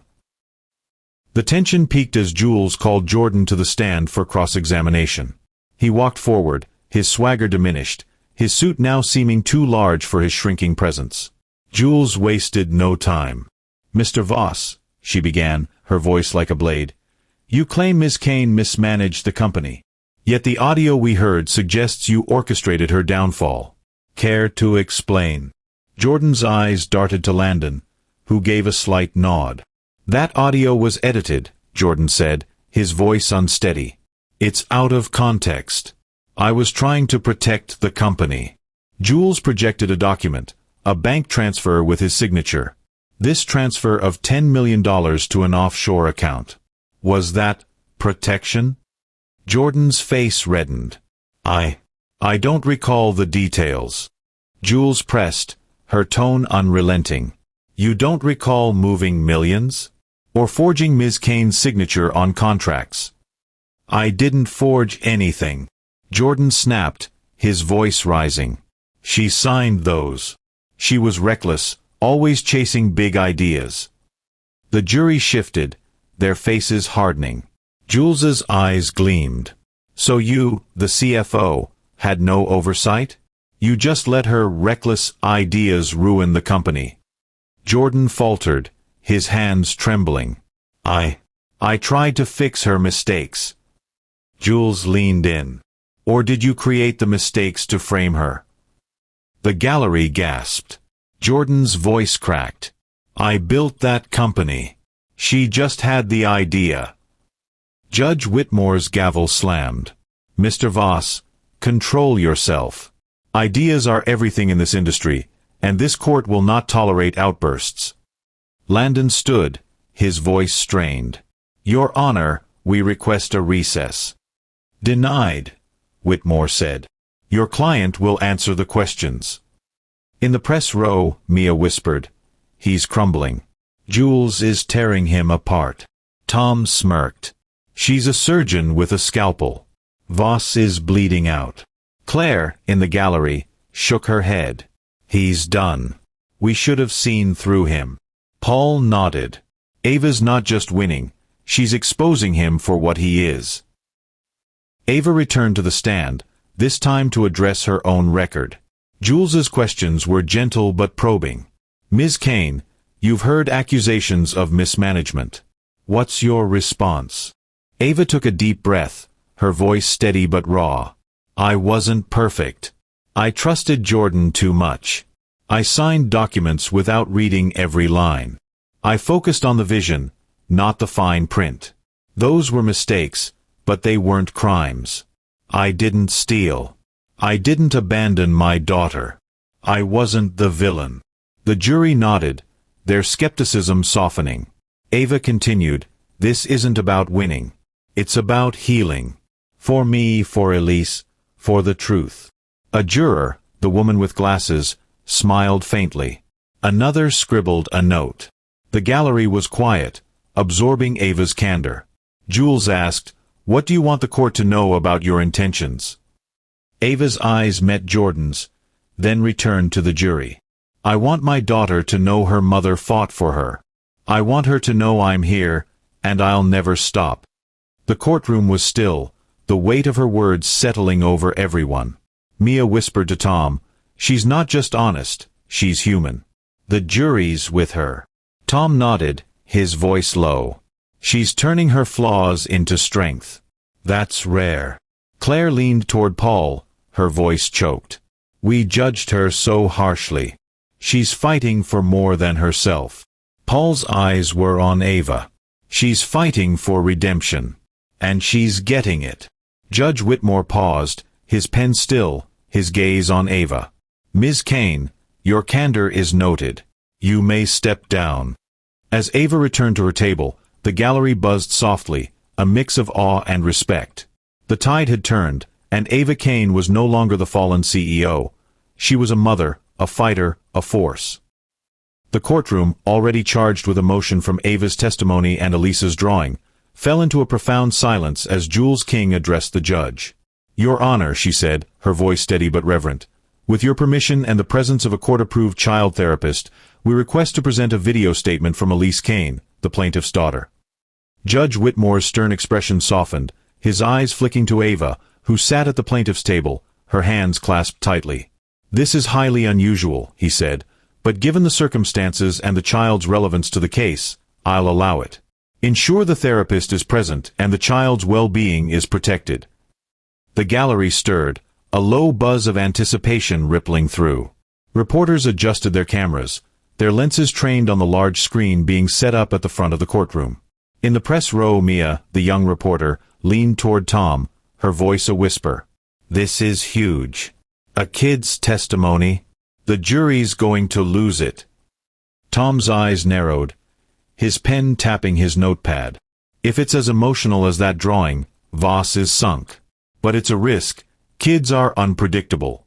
The tension peaked as Jules called Jordan to the stand for cross-examination. He walked forward, his swagger diminished, his suit now seeming too large for his shrinking presence. Jules wasted no time. "Mr. Voss," she began, her voice like a blade, "you claim Ms. Kane mismanaged the company. Yet the audio we heard suggests you orchestrated her downfall. Care to explain?" Jordan's eyes darted to Landon, who gave a slight nod. "That audio was edited," Jordan said, his voice unsteady. "It's out of context. I was trying to protect the company." Jules projected a document, a bank transfer with his signature. This transfer of $10 million to an offshore account. Was that protection? Jordan's face reddened. I don't recall the details." Jules pressed, her tone unrelenting. "You don't recall moving millions? Or forging Ms. Kane's signature on contracts?" "I didn't forge anything," Jordan snapped, his voice rising. "She signed those. She was reckless, always chasing big ideas." The jury shifted, their faces hardening. Jules's eyes gleamed. "So you, the CFO, had no oversight? You just let her reckless ideas ruin the company?" Jordan faltered, his hands trembling. I tried to fix her mistakes." Jules leaned in. "Or did you create the mistakes to frame her?" The gallery gasped. Jordan's voice cracked. "I built that company. She just had the idea." Judge Whitmore's gavel slammed. "Mr. Voss, control yourself. Ideas are everything in this industry, and this court will not tolerate outbursts." Landon stood, his voice strained. "Your Honor, we request a recess." "Denied," Whitmore said. "Your client will answer the questions." In the press row, Mia whispered, "He's crumbling. Jules is tearing him apart." Tom smirked. "She's a surgeon with a scalpel. Voss is bleeding out." Claire, in the gallery, shook her head. "He's done. We should have seen through him." Paul nodded. "Ava's not just winning, she's exposing him for what he is." Ava returned to the stand, this time to address her own record. Jules's questions were gentle but probing. "Ms. Kane, you've heard accusations of mismanagement. What's your response?" Ava took a deep breath, her voice steady but raw. "I wasn't perfect. I trusted Jordan too much. I signed documents without reading every line. I focused on the vision, not the fine print. Those were mistakes, but they weren't crimes. I didn't steal. I didn't abandon my daughter. I wasn't the villain." The jury nodded, their skepticism softening. Ava continued, "This isn't about winning. It's about healing. For me, for Elise, for the truth." A juror, the woman with glasses, smiled faintly. Another scribbled a note. The gallery was quiet, absorbing Ava's candor. Jules asked, "What do you want the court to know about your intentions?" Ava's eyes met Jordan's, then returned to the jury. "I want my daughter to know her mother fought for her. I want her to know I'm here, and I'll never stop." The courtroom was still, the weight of her words settling over everyone. Mia whispered to Tom, "She's not just honest, she's human. The jury's with her." Tom nodded, his voice low. "She's turning her flaws into strength. That's rare." Claire leaned toward Paul, her voice choked. "We judged her so harshly. She's fighting for more than herself." Paul's eyes were on Ava. "She's fighting for redemption. And she's getting it." Judge Whitmore paused, his pen still, his gaze on Ava. "Ms. Kane, your candor is noted. You may step down." As Ava returned to her table, the gallery buzzed softly, a mix of awe and respect. The tide had turned, and Ava Kane was no longer the fallen CEO. She was a mother, a fighter, a force. The courtroom, already charged with emotion from Ava's testimony and Elisa's drawing, fell into a profound silence as Jules King addressed the judge. "Your Honor," she said, her voice steady but reverent, "with your permission and the presence of a court-approved child therapist, we request to present a video statement from Elise Kane, the plaintiff's daughter." Judge Whitmore's stern expression softened, his eyes flicking to Ava, who sat at the plaintiff's table, her hands clasped tightly. "This is highly unusual," he said, "but given the circumstances and the child's relevance to the case, I'll allow it. Ensure the therapist is present and the child's well-being is protected." The gallery stirred, a low buzz of anticipation rippling through. Reporters adjusted their cameras, their lenses trained on the large screen being set up at the front of the courtroom. In the press row, Mia, the young reporter, leaned toward Tom, her voice a whisper. "This is huge. A kid's testimony. The jury's going to lose it." Tom's eyes narrowed, his pen tapping his notepad. "If it's as emotional as that drawing, Voss is sunk. But it's a risk. Kids are unpredictable."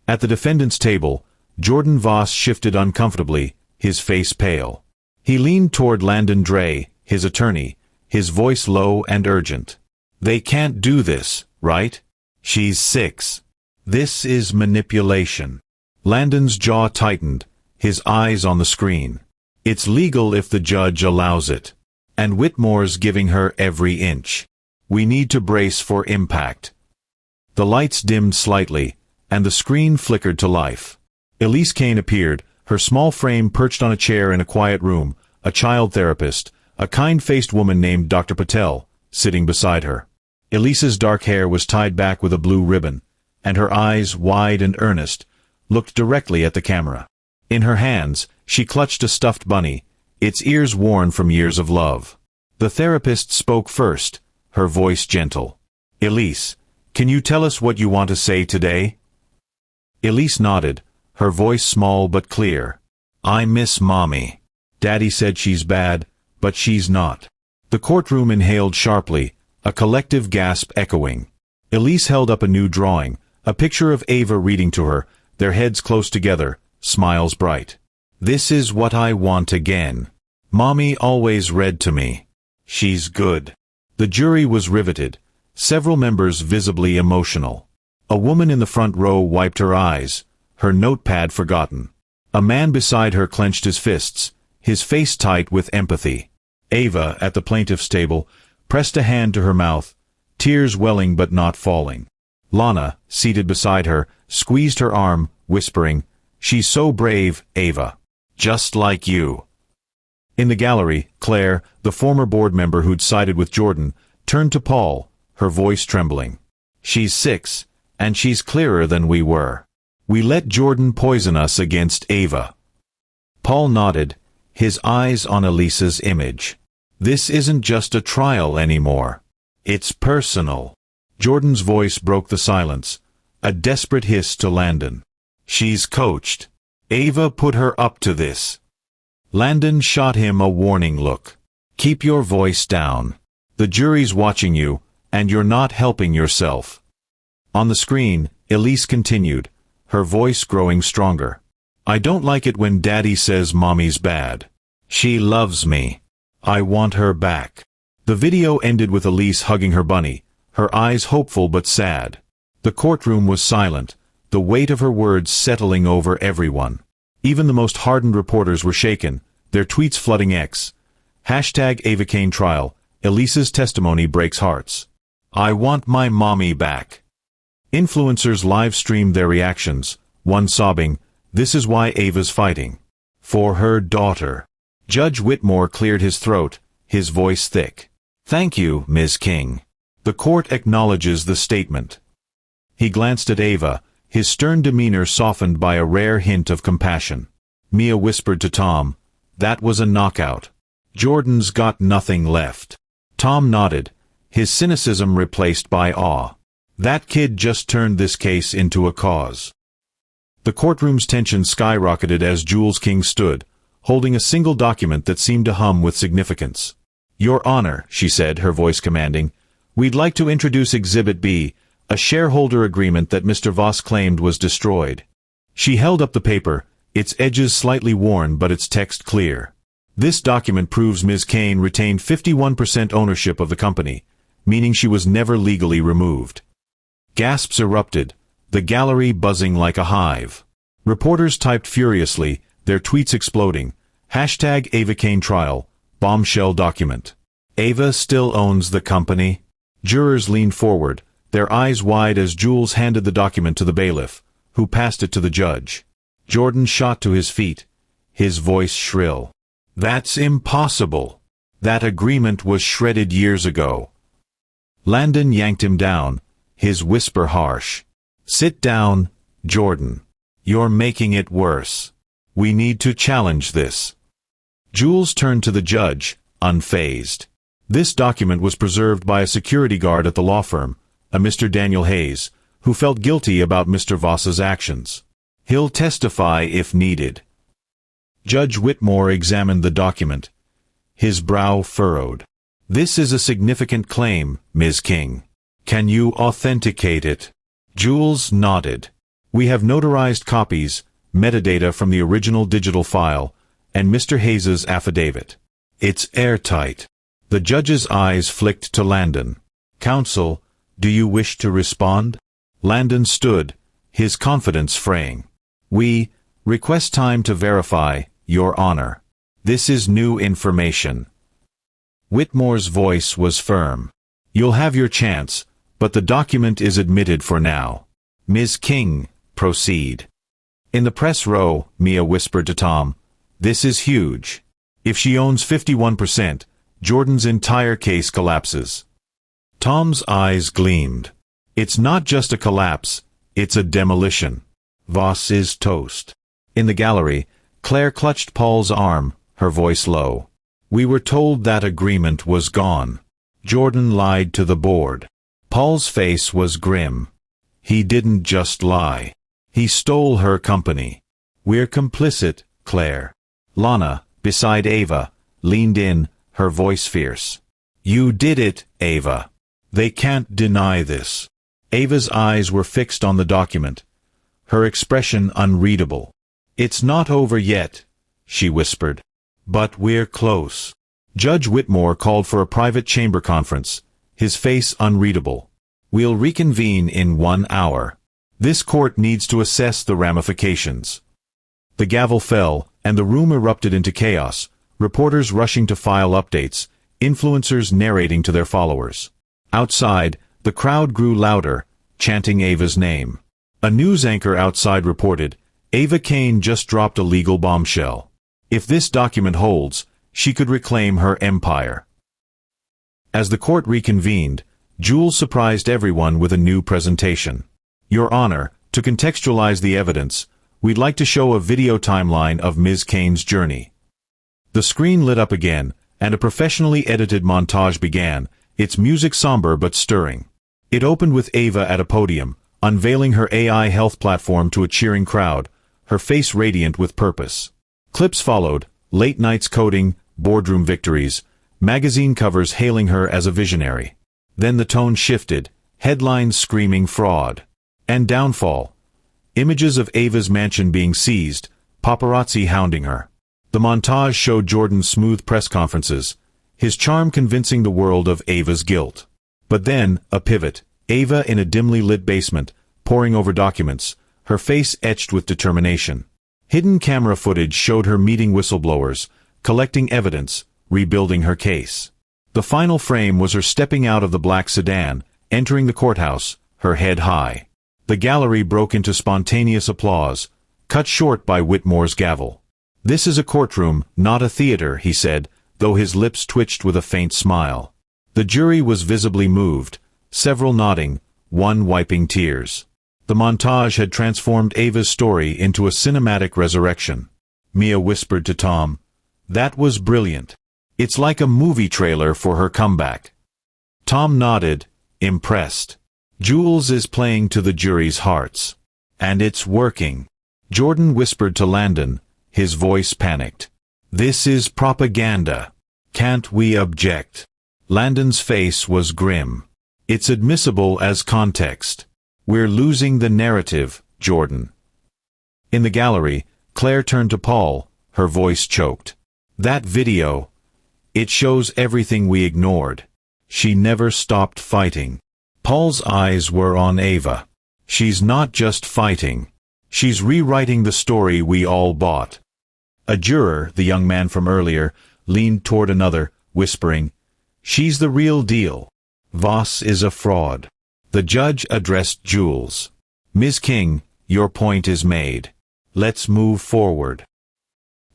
At the defendant's table, Jordan Voss shifted uncomfortably, his face pale. He leaned toward Landon Dre, his attorney, his voice low and urgent. "They can't do this, right? She's 6. This is manipulation." Landon's jaw tightened, his eyes on the screen. "It's legal if the judge allows it. And Whitmore's giving her every inch. We need to brace for impact." The lights dimmed slightly, and the screen flickered to life. Elise Kane appeared, her small frame perched on a chair in a quiet room, a child therapist, a kind-faced woman named Dr. Patel, sitting beside her. Elise's dark hair was tied back with a blue ribbon, and her eyes, wide and earnest, looked directly at the camera. In her hands, she clutched a stuffed bunny, its ears worn from years of love. The therapist spoke first, her voice gentle. "Elise, can you tell us what you want to say today?" Elise nodded, her voice small but clear. "I miss Mommy. Daddy said she's bad, but she's not." The courtroom inhaled sharply, a collective gasp echoing. Elise held up a new drawing, a picture of Ava reading to her, their heads close together, smiles bright. "This is what I want again. Mommy always read to me. She's good." The jury was riveted, several members visibly emotional. A woman in the front row wiped her eyes, her notepad forgotten. A man beside her clenched his fists, his face tight with empathy. Ava, at the plaintiff's table, pressed a hand to her mouth, tears welling but not falling. Lana, seated beside her, squeezed her arm, whispering, "She's so brave, Ava. Just like you." In the gallery, Claire, the former board member who'd sided with Jordan, turned to Paul, her voice trembling. "She's 6, and she's clearer than we were. We let Jordan poison us against Ava." Paul nodded, his eyes on Elisa's image. "This isn't just a trial anymore. It's personal." Jordan's voice broke the silence, a desperate hiss to Landon. "She's coached. Ava put her up to this." Landon shot him a warning look. "Keep your voice down. The jury's watching you, and you're not helping yourself." On the screen, Elise continued, her voice growing stronger. "I don't like it when Daddy says Mommy's bad. She loves me. I want her back." The video ended with Elise hugging her bunny, her eyes hopeful but sad. The courtroom was silent, the weight of her words settling over everyone. Even the most hardened reporters were shaken, their tweets flooding X. #AvaKane trial, Elisa's testimony breaks hearts. "I want my mommy back." Influencers live-streamed their reactions, one sobbing, "This is why Ava's fighting. For her daughter." Judge Whitmore cleared his throat, his voice thick. "Thank you, Ms. King. The court acknowledges the statement." He glanced at Ava, his stern demeanor softened by a rare hint of compassion. Mia whispered to Tom, "That was a knockout. Jordan's got nothing left." Tom nodded, his cynicism replaced by awe. "That kid just turned this case into a cause." The courtroom's tension skyrocketed as Jules King stood, holding a single document that seemed to hum with significance. "Your Honor," she said, her voice commanding, "we'd like to introduce Exhibit B, a shareholder agreement that Mr. Voss claimed was destroyed." She held up the paper, its edges slightly worn but its text clear. "This document proves Ms. Kane retained 51% ownership of the company, meaning she was never legally removed." Gasps erupted, the gallery buzzing like a hive. Reporters typed furiously, their tweets exploding. Hashtag Ava Kane trial, bombshell document. Ava still owns the company? Jurors leaned forward, their eyes wide as Jules handed the document to the bailiff, who passed it to the judge. Jordan shot to his feet, his voice shrill. "That's impossible. That agreement was shredded years ago." Landon yanked him down, his whisper harsh. "Sit down, Jordan. You're making it worse. We need to challenge this." Jules turned to the judge, unfazed. This document was preserved by a security guard at the law firm, a Mr. Daniel Hayes, who felt guilty about Mr. Voss's actions. "He'll testify if needed." Judge Whitmore examined the document. His brow furrowed. "This is a significant claim, Ms. King. Can you authenticate it?" Jules nodded. "We have notarized copies, metadata from the original digital file, and Mr. Hayes's affidavit. It's airtight." The judge's eyes flicked to Landon. "Counsel, do you wish to respond?" Landon stood, his confidence fraying. "We request time to verify, Your Honor. This is new information." Whitmore's voice was firm. "You'll have your chance, but the document is admitted for now. Ms. King, proceed." In the press row, Mia whispered to Tom, "This is huge. If she owns 51%, Jordan's entire case collapses." Tom's eyes gleamed. "It's not just a collapse, it's a demolition. Voss is toast." In the gallery, Claire clutched Paul's arm, her voice low. "We were told that agreement was gone. Jordan lied to the board." Paul's face was grim. "He didn't just lie. He stole her company. We're complicit, Claire." Lana, beside Ava, leaned in, her voice fierce. "You did it, Ava. They can't deny this." Ava's eyes were fixed on the document, her expression unreadable. "It's not over yet," she whispered. "But we're close." Judge Whitmore called for a private chamber conference, his face unreadable. "We'll reconvene in 1 hour. This court needs to assess the ramifications." The gavel fell, and the room erupted into chaos, reporters rushing to file updates, influencers narrating to their followers. Outside, the crowd grew louder, chanting Ava's name. A news anchor outside reported, "Ava Kane just dropped a legal bombshell. If this document holds, she could reclaim her empire." As the court reconvened, Jules surprised everyone with a new presentation. "Your Honor, to contextualize the evidence, we'd like to show a video timeline of Ms. Kane's journey." The screen lit up again, and a professionally edited montage began, its music somber but stirring. It opened with Ava at a podium, unveiling her AI health platform to a cheering crowd, her face radiant with purpose. Clips followed, late nights coding, boardroom victories, magazine covers hailing her as a visionary. Then the tone shifted, headlines screaming fraud. And downfall. Images of Ava's mansion being seized, paparazzi hounding her. The montage showed Jordan's smooth press conferences, his charm convincing the world of Ava's guilt. But then, a pivot, Ava in a dimly lit basement, poring over documents, her face etched with determination. Hidden camera footage showed her meeting whistleblowers, collecting evidence, rebuilding her case. The final frame was her stepping out of the black sedan, entering the courthouse, her head high. The gallery broke into spontaneous applause, cut short by Whitmore's gavel. "This is a courtroom, not a theater," he said, though his lips twitched with a faint smile. The jury was visibly moved, several nodding, one wiping tears. The montage had transformed Ava's story into a cinematic resurrection. Mia whispered to Tom, "That was brilliant. It's like a movie trailer for her comeback." Tom nodded, impressed. "Jules is playing to the jury's hearts. And it's working." Jordan whispered to Landon, his voice panicked. This is propaganda. Can't we object? Landon's face was grim. It's admissible as context. We're losing the narrative, Jordan. In the gallery, Claire turned to Paul, her voice choked. That video, it shows everything we ignored. She never stopped fighting. Paul's eyes were on Ava. She's not just fighting. She's rewriting the story we all bought. A juror, the young man from earlier, leaned toward another, whispering, "She's the real deal. Voss is a fraud." The judge addressed Jules. "Ms. King, your point is made. Let's move forward."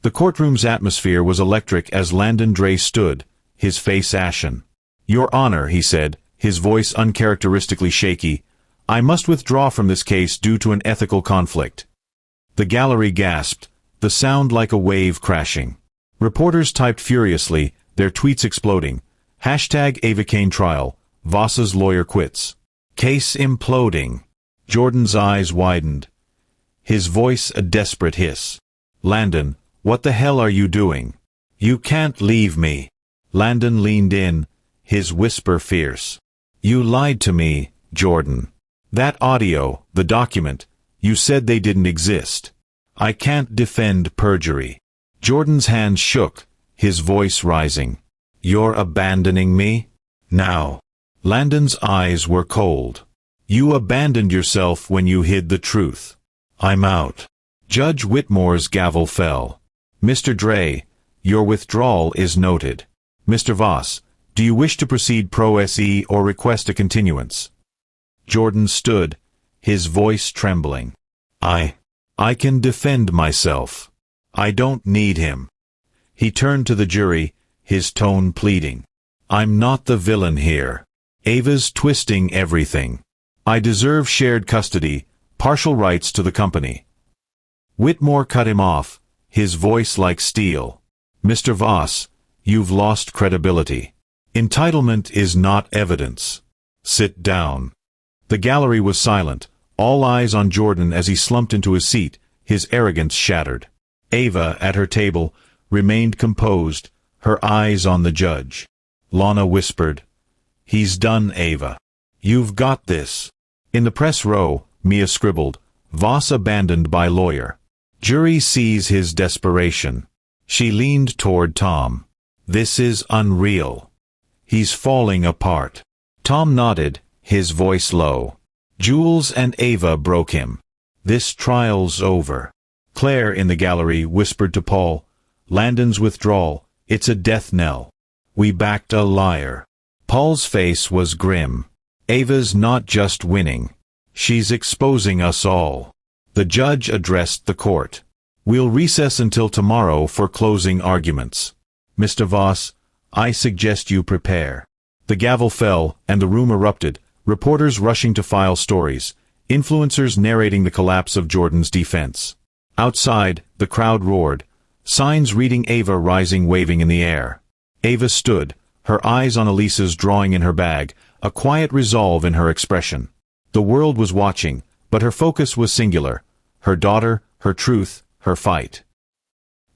The courtroom's atmosphere was electric as Landon Dre stood, his face ashen. "Your Honor," he said, his voice uncharacteristically shaky, "I must withdraw from this case due to an ethical conflict." The gallery gasped, the sound like a wave crashing. Reporters typed furiously, their tweets exploding. #AvaKane trial, Voss's lawyer quits. Case imploding. Jordan's eyes widened. His voice a desperate hiss. "Landon, what the hell are you doing? You can't leave me." Landon leaned in, his whisper fierce. "You lied to me, Jordan. That audio, the document, you said they didn't exist. I can't defend perjury." Jordan's hands shook, his voice rising. "You're abandoning me? Now." Landon's eyes were cold. "You abandoned yourself when you hid the truth. I'm out." Judge Whitmore's gavel fell. "Mr. Dre, your withdrawal is noted. Mr. Voss, do you wish to proceed pro se or request a continuance?" Jordan stood, his voice trembling. I can defend myself. I don't need him." He turned to the jury, his tone pleading. "I'm not the villain here. Ava's twisting everything. I deserve shared custody, partial rights to the company." Whitmore cut him off, his voice like steel. "Mr. Voss, you've lost credibility. Entitlement is not evidence. Sit down." The gallery was silent, all eyes on Jordan as he slumped into his seat, his arrogance shattered. Ava, at her table, remained composed, her eyes on the judge. Lana whispered, "He's done, Ava. You've got this." In the press row, Mia scribbled, "Voss abandoned by lawyer." Jury sees his desperation. She leaned toward Tom. "This is unreal. He's falling apart." Tom nodded, his voice low. Jules and Ava broke him. "This trial's over." Claire in the gallery whispered to Paul, "Landon's withdrawal, it's a death knell. We backed a liar." Paul's face was grim. "Ava's not just winning. She's exposing us all." The judge addressed the court. "We'll recess until tomorrow for closing arguments. Mr. Voss, I suggest you prepare." The gavel fell, and the room erupted, reporters rushing to file stories, influencers narrating the collapse of Jordan's defense. Outside, the crowd roared, signs reading Ava rising waving in the air. Ava stood, her eyes on Elisa's drawing in her bag, a quiet resolve in her expression. The world was watching, but her focus was singular: her daughter, her truth, her fight.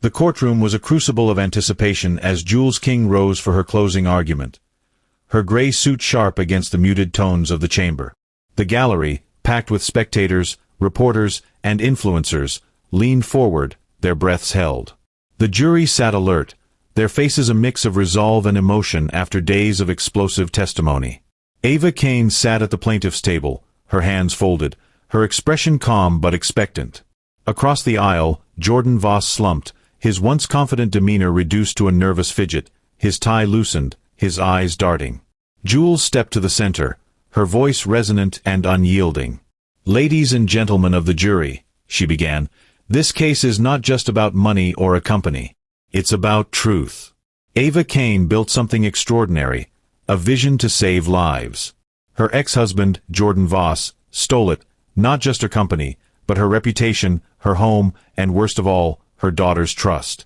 The courtroom was a crucible of anticipation as Jules King rose for her closing argument, her gray suit sharp against the muted tones of the chamber. The gallery, packed with spectators, reporters, and influencers, leaned forward, their breaths held. The jury sat alert, their faces a mix of resolve and emotion after days of explosive testimony. Ava Kane sat at the plaintiff's table, her hands folded, her expression calm but expectant. Across the aisle, Jordan Voss slumped, his once confident demeanor reduced to a nervous fidget, his tie loosened, his eyes darting. Jules stepped to the center, her voice resonant and unyielding. "Ladies and gentlemen of the jury," she began, "this case is not just about money or a company. It's about truth. Ava Kane built something extraordinary, a vision to save lives. Her ex-husband, Jordan Voss, stole it, not just her company, but her reputation, her home, and worst of all, her daughter's trust."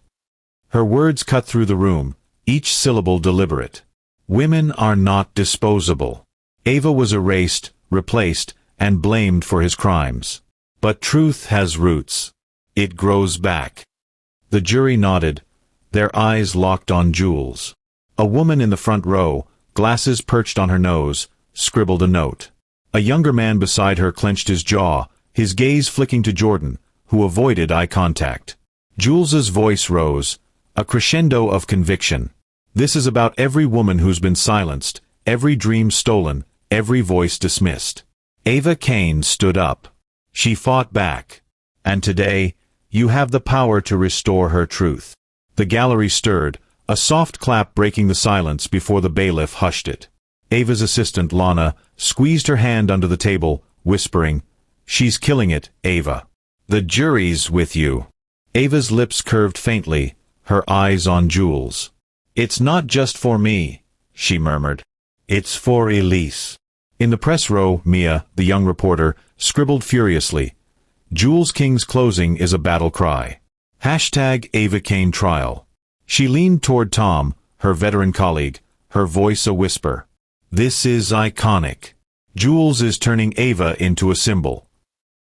Her words cut through the room, each syllable deliberate. Women are not disposable. Ava was erased, replaced, and blamed for his crimes. But truth has roots. It grows back. The jury nodded, Their eyes locked on Jules. A woman in the front row, glasses perched on her nose, scribbled a note. A younger man beside her clenched his jaw, his gaze flicking to Jordan, who avoided eye contact. Jules's voice rose, a crescendo of conviction. This is about every woman who's been silenced, every dream stolen, every voice dismissed. Ava Kane stood up. She fought back. And today, you have the power to restore her truth. The gallery stirred, a soft clap breaking the silence before the bailiff hushed it. Ava's assistant, Lana, squeezed her hand under the table, whispering, "She's killing it, Ava. The jury's with you." Ava's lips curved faintly, her eyes on Jules. "It's not just for me," she murmured. "It's for Elise." In the press row, Mia, the young reporter, scribbled furiously, "Jules King's closing is a battle cry. #Ava Kane trial." She leaned toward Tom, her veteran colleague, her voice a whisper. "This is iconic. Jules is turning Ava into a symbol."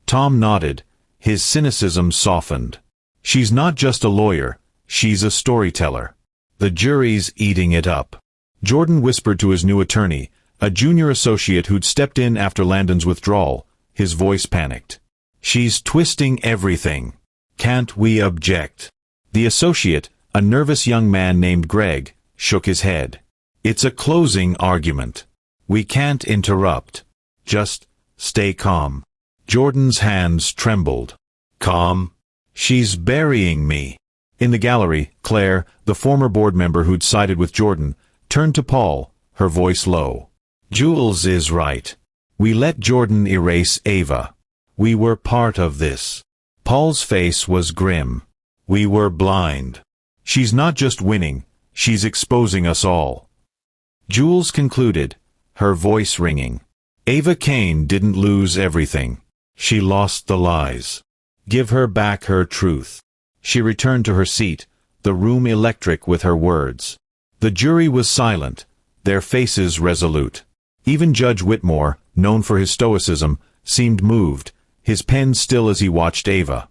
Tom nodded, his cynicism softened. "She's not just a lawyer, she's a storyteller. The jury's eating it up." Jordan whispered to his new attorney, a junior associate who'd stepped in after Landon's withdrawal, his voice panicked. "She's twisting everything. Can't we object?" The associate, a nervous young man named Greg, shook his head. "It's a closing argument. We can't interrupt. Just stay calm." Jordan's hands trembled. "Calm? She's burying me." In the gallery, Claire, the former board member who'd sided with Jordan, turned to Paul, her voice low. "Jules is right. We let Jordan erase Ava. We were part of this." Paul's face was grim. "We were blind. She's not just winning, she's exposing us all." Jules concluded, her voice ringing. "Ava Kane didn't lose everything. She lost the lies. Give her back her truth." She returned to her seat, the room electric with her words. The jury was silent, their faces resolute. Even Judge Whitmore, known for his stoicism, seemed moved, his pen still as he watched Ava.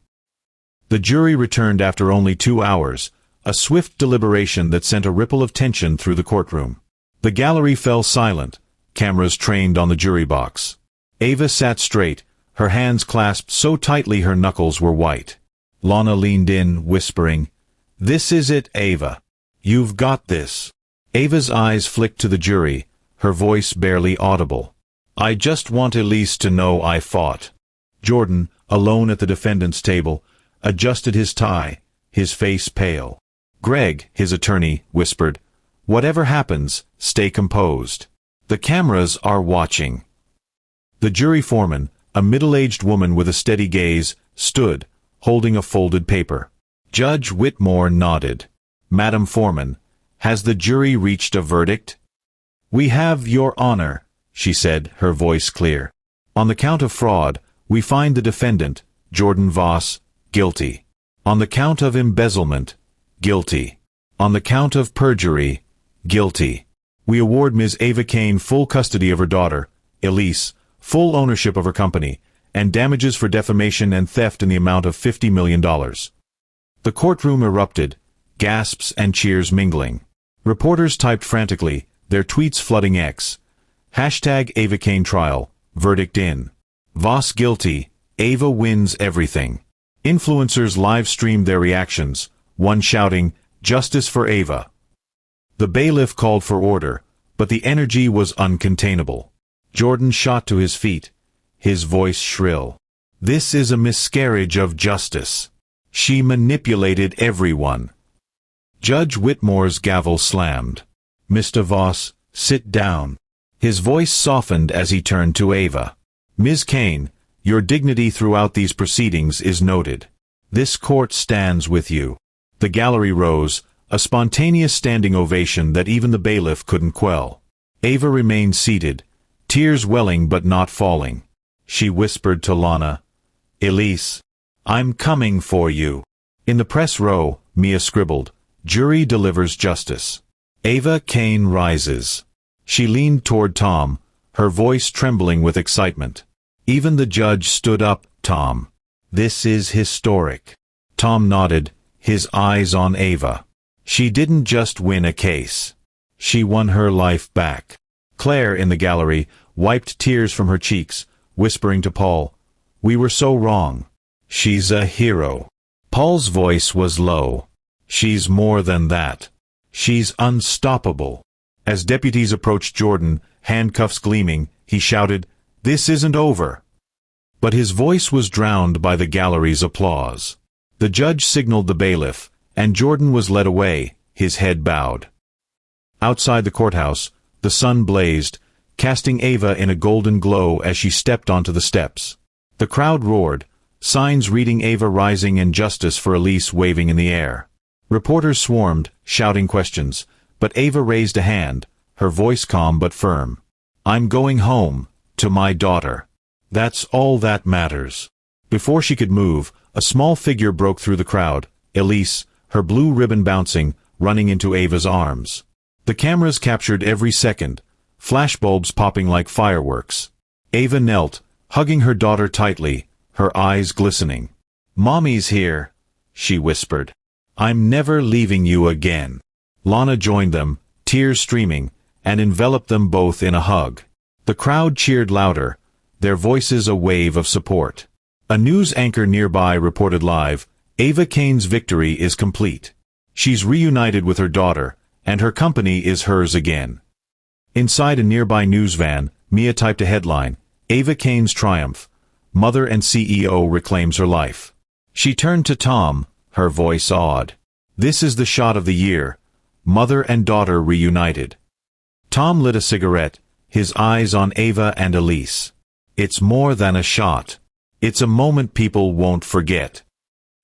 The jury returned after only 2 hours, a swift deliberation that sent a ripple of tension through the courtroom. The gallery fell silent, cameras trained on the jury box. Ava sat straight, her hands clasped so tightly her knuckles were white. Lana leaned in, whispering, "This is it, Ava. You've got this." Ava's eyes flicked to the jury, her voice barely audible. "I just want Elise to know I fought." Jordan, alone at the defendant's table, adjusted his tie, his face pale. Greg, his attorney, whispered, "Whatever happens, stay composed. The cameras are watching." The jury foreman, a middle-aged woman with a steady gaze, stood, holding a folded paper. Judge Whitmore nodded. "Madam Foreman, has the jury reached a verdict?" "We have, Your Honor," she said, her voice clear. "On the count of fraud, we find the defendant, Jordan Voss, guilty. On the count of embezzlement, guilty. On the count of perjury, guilty. We award Ms. Ava Kane full custody of her daughter, Elise, full ownership of her company, and damages for defamation and theft in the amount of $50 million. The courtroom erupted, gasps and cheers mingling. Reporters typed frantically, their tweets flooding X. #Ava Kane trial, verdict in. Voss guilty, Ava wins everything. Influencers live-streamed their reactions, one shouting, "Justice for Ava." The bailiff called for order, but the energy was uncontainable. Jordan shot to his feet, his voice shrill. "This is a miscarriage of justice. She manipulated everyone." Judge Whitmore's gavel slammed. "Mr. Voss, sit down." His voice softened as he turned to Ava. "Ms. Kane, your dignity throughout these proceedings is noted. This court stands with you." The gallery rose, a spontaneous standing ovation that even the bailiff couldn't quell. Ava remained seated, tears welling but not falling. She whispered to Lana, "Elise, I'm coming for you." In the press row, Mia scribbled, "Jury delivers justice." Ava Kane rises. She leaned toward Tom, her voice trembling with excitement. Even the judge stood up. "Tom, this is historic." Tom nodded, his eyes on Ava. She didn't just win a case. She won her life back. Claire, in the gallery, wiped tears from her cheeks, whispering to Paul, "We were so wrong. She's a hero." Paul's voice was low. "She's more than that. She's unstoppable." As deputies approached Jordan, handcuffs gleaming, he shouted, "This isn't over." But his voice was drowned by the gallery's applause. The judge signaled the bailiff, and Jordan was led away, his head bowed. Outside the courthouse, the sun blazed, casting Ava in a golden glow as she stepped onto the steps. The crowd roared, signs reading Ava rising and justice for Elise waving in the air. Reporters swarmed, shouting questions, but Ava raised a hand, her voice calm but firm. "I'm going home, to my daughter. That's all that matters." Before she could move, a small figure broke through the crowd, Elise, her blue ribbon bouncing, running into Ava's arms. The cameras captured every second, flashbulbs popping like fireworks. Ava knelt, hugging her daughter tightly, her eyes glistening. "Mommy's here," she whispered. "I'm never leaving you again." Lana joined them, tears streaming, and enveloped them both in a hug. The crowd cheered louder, their voices a wave of support. A news anchor nearby reported live, "Ava Kane's victory is complete. She's reunited with her daughter, and her company is hers again." Inside a nearby news van, Mia typed a headline, "Ava Kane's triumph. Mother and CEO reclaims her life." She turned to Tom, her voice awed. "This is the shot of the year. Mother and daughter reunited." Tom lit a cigarette, his eyes on Ava and Elise. "It's more than a shot. It's a moment people won't forget."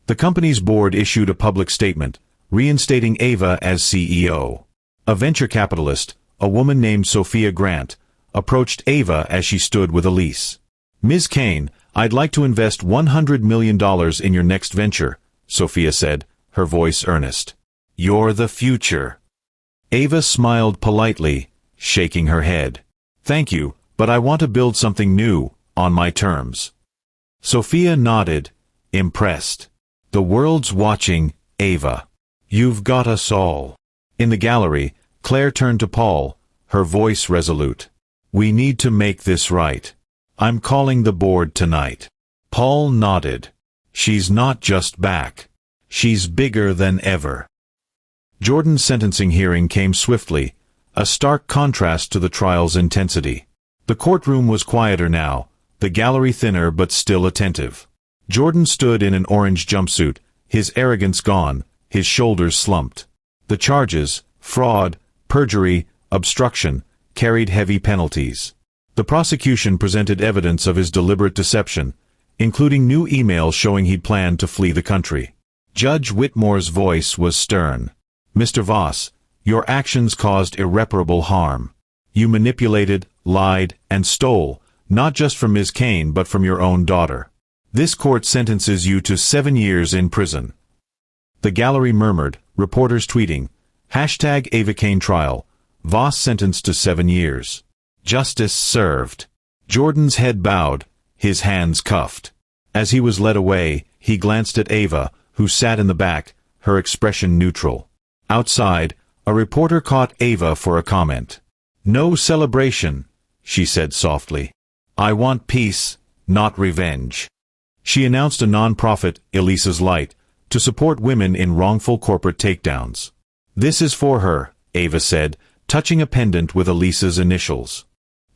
The company's board issued a public statement, reinstating Ava as CEO. A venture capitalist, a woman named Sophia Grant, approached Ava as she stood with Elise. "Ms. Kane, I'd like to invest $100 million in your next venture," Sophia said, her voice earnest. "You're the future." Ava smiled politely, shaking her head. "Thank you, but I want to build something new, on my terms." Sophia nodded, impressed. "The world's watching, Ava. You've got us all." In the gallery, Claire turned to Paul, her voice resolute. "We need to make this right. I'm calling the board tonight." Paul nodded. "She's not just back. She's bigger than ever." Jordan's sentencing hearing came swiftly, a stark contrast to the trial's intensity. The courtroom was quieter now, the gallery thinner but still attentive. Jordan stood in an orange jumpsuit, his arrogance gone, his shoulders slumped. The charges, fraud, perjury, obstruction, carried heavy penalties. The prosecution presented evidence of his deliberate deception, including new emails showing he'd planned to flee the country. Judge Whitmore's voice was stern. "Mr. Voss, your actions caused irreparable harm. You manipulated, lied, and stole, not just from Ms. Kane but from your own daughter. This court sentences you to 7 years in prison." The gallery murmured, reporters tweeting, #Ava Kane trial, Voss sentenced to 7 years. Justice served. Jordan's head bowed, his hands cuffed. As he was led away, he glanced at Ava, who sat in the back, her expression neutral. Outside, a reporter caught Ava for a comment. "No celebration," she said softly. "I want peace, not revenge." She announced a non-profit, Elisa's Light, to support women in wrongful corporate takedowns. "This is for her," Ava said, touching a pendant with Elisa's initials.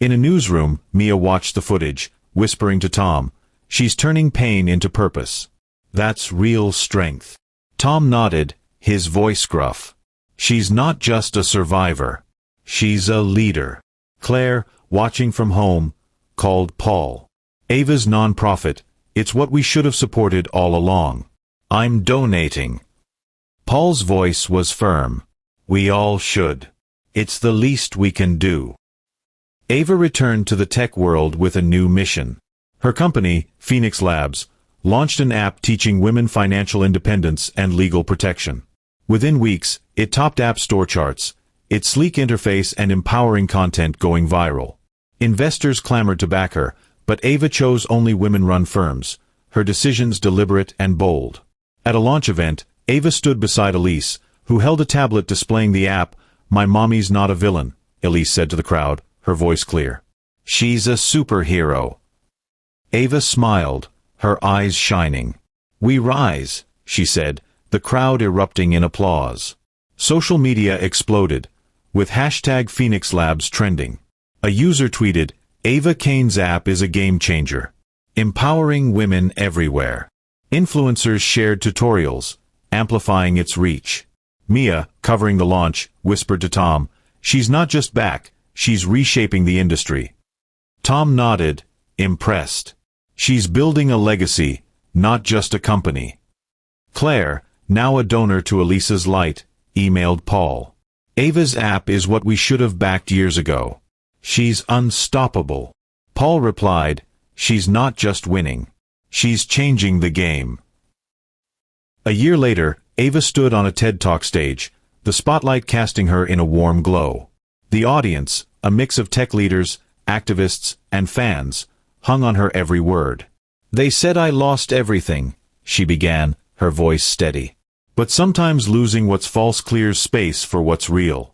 In a newsroom, Mia watched the footage, whispering to Tom, "She's turning pain into purpose. That's real strength." Tom nodded, his voice gruff. "She's not just a survivor. She's a leader." Claire, watching from home, called Paul. "Ava's non-profit, it's what we should have supported all along. I'm donating." Paul's voice was firm. "We all should. It's the least we can do." Ava returned to the tech world with a new mission. Her company, Phoenix Labs, launched an app teaching women financial independence and legal protection. Within weeks, it topped App Store charts, its sleek interface and empowering content going viral. Investors clamored to back her, but Ava chose only women-run firms, her decisions deliberate and bold. At a launch event, Ava stood beside Elise, who held a tablet displaying the app. "My mommy's not a villain," Elise said to the crowd, her voice clear. "She's a superhero." Ava smiled, her eyes shining. "We rise," she said, the crowd erupting in applause. Social media exploded, with hashtag Phoenix Labs trending. A user tweeted, "Ava Kane's app is a game changer, empowering women everywhere." Influencers shared tutorials, amplifying its reach. Mia, covering the launch, whispered to Tom, "She's not just back, she's reshaping the industry." Tom nodded, impressed. "She's building a legacy, not just a company." Claire, now a donor to Elisa's Light, emailed Paul. "Ava's app is what we should have backed years ago. She's unstoppable." Paul replied, "She's not just winning. She's changing the game." A year later, Ava stood on a TED Talk stage, the spotlight casting her in a warm glow. The audience, a mix of tech leaders, activists, and fans, hung on her every word. "They said I lost everything," she began, her voice steady. "But sometimes losing what's false clears space for what's real."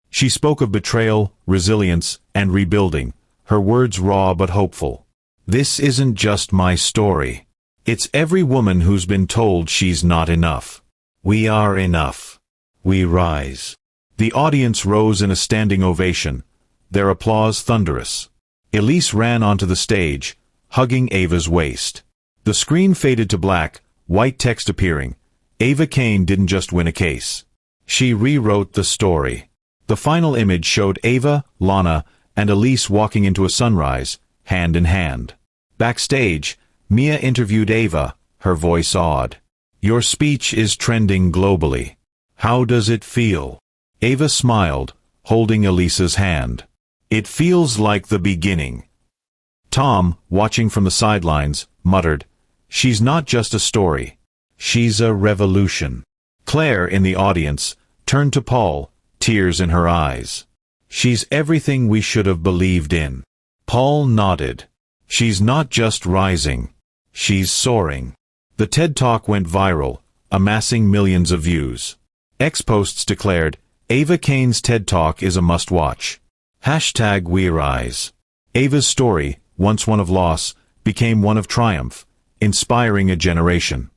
She spoke of betrayal, resilience, and rebuilding, her words raw but hopeful. "This isn't just my story. It's every woman who's been told she's not enough. We are enough. We rise." The audience rose in a standing ovation, their applause thunderous. Elise ran onto the stage, hugging Ava's waist. The screen faded to black, white text appearing. Ava Kane didn't just win a case. She rewrote the story. The final image showed Ava, Lana, and Elise walking into a sunrise, hand in hand. Backstage, Mia interviewed Ava, her voice awed. "Your speech is trending globally. How does it feel?" Ava smiled, holding Elisa's hand. "It feels like the beginning." Tom, watching from the sidelines, muttered, "She's not just a story. She's a revolution." Claire, in the audience, turned to Paul, tears in her eyes. "She's everything we should have believed in." Paul nodded. "She's not just rising. She's soaring." The TED Talk went viral, amassing millions of views. X-Posts declared, "Ava Kane's TED Talk is a must-watch." Hashtag We Rise. Ava's story, once one of loss, became one of triumph, inspiring a generation.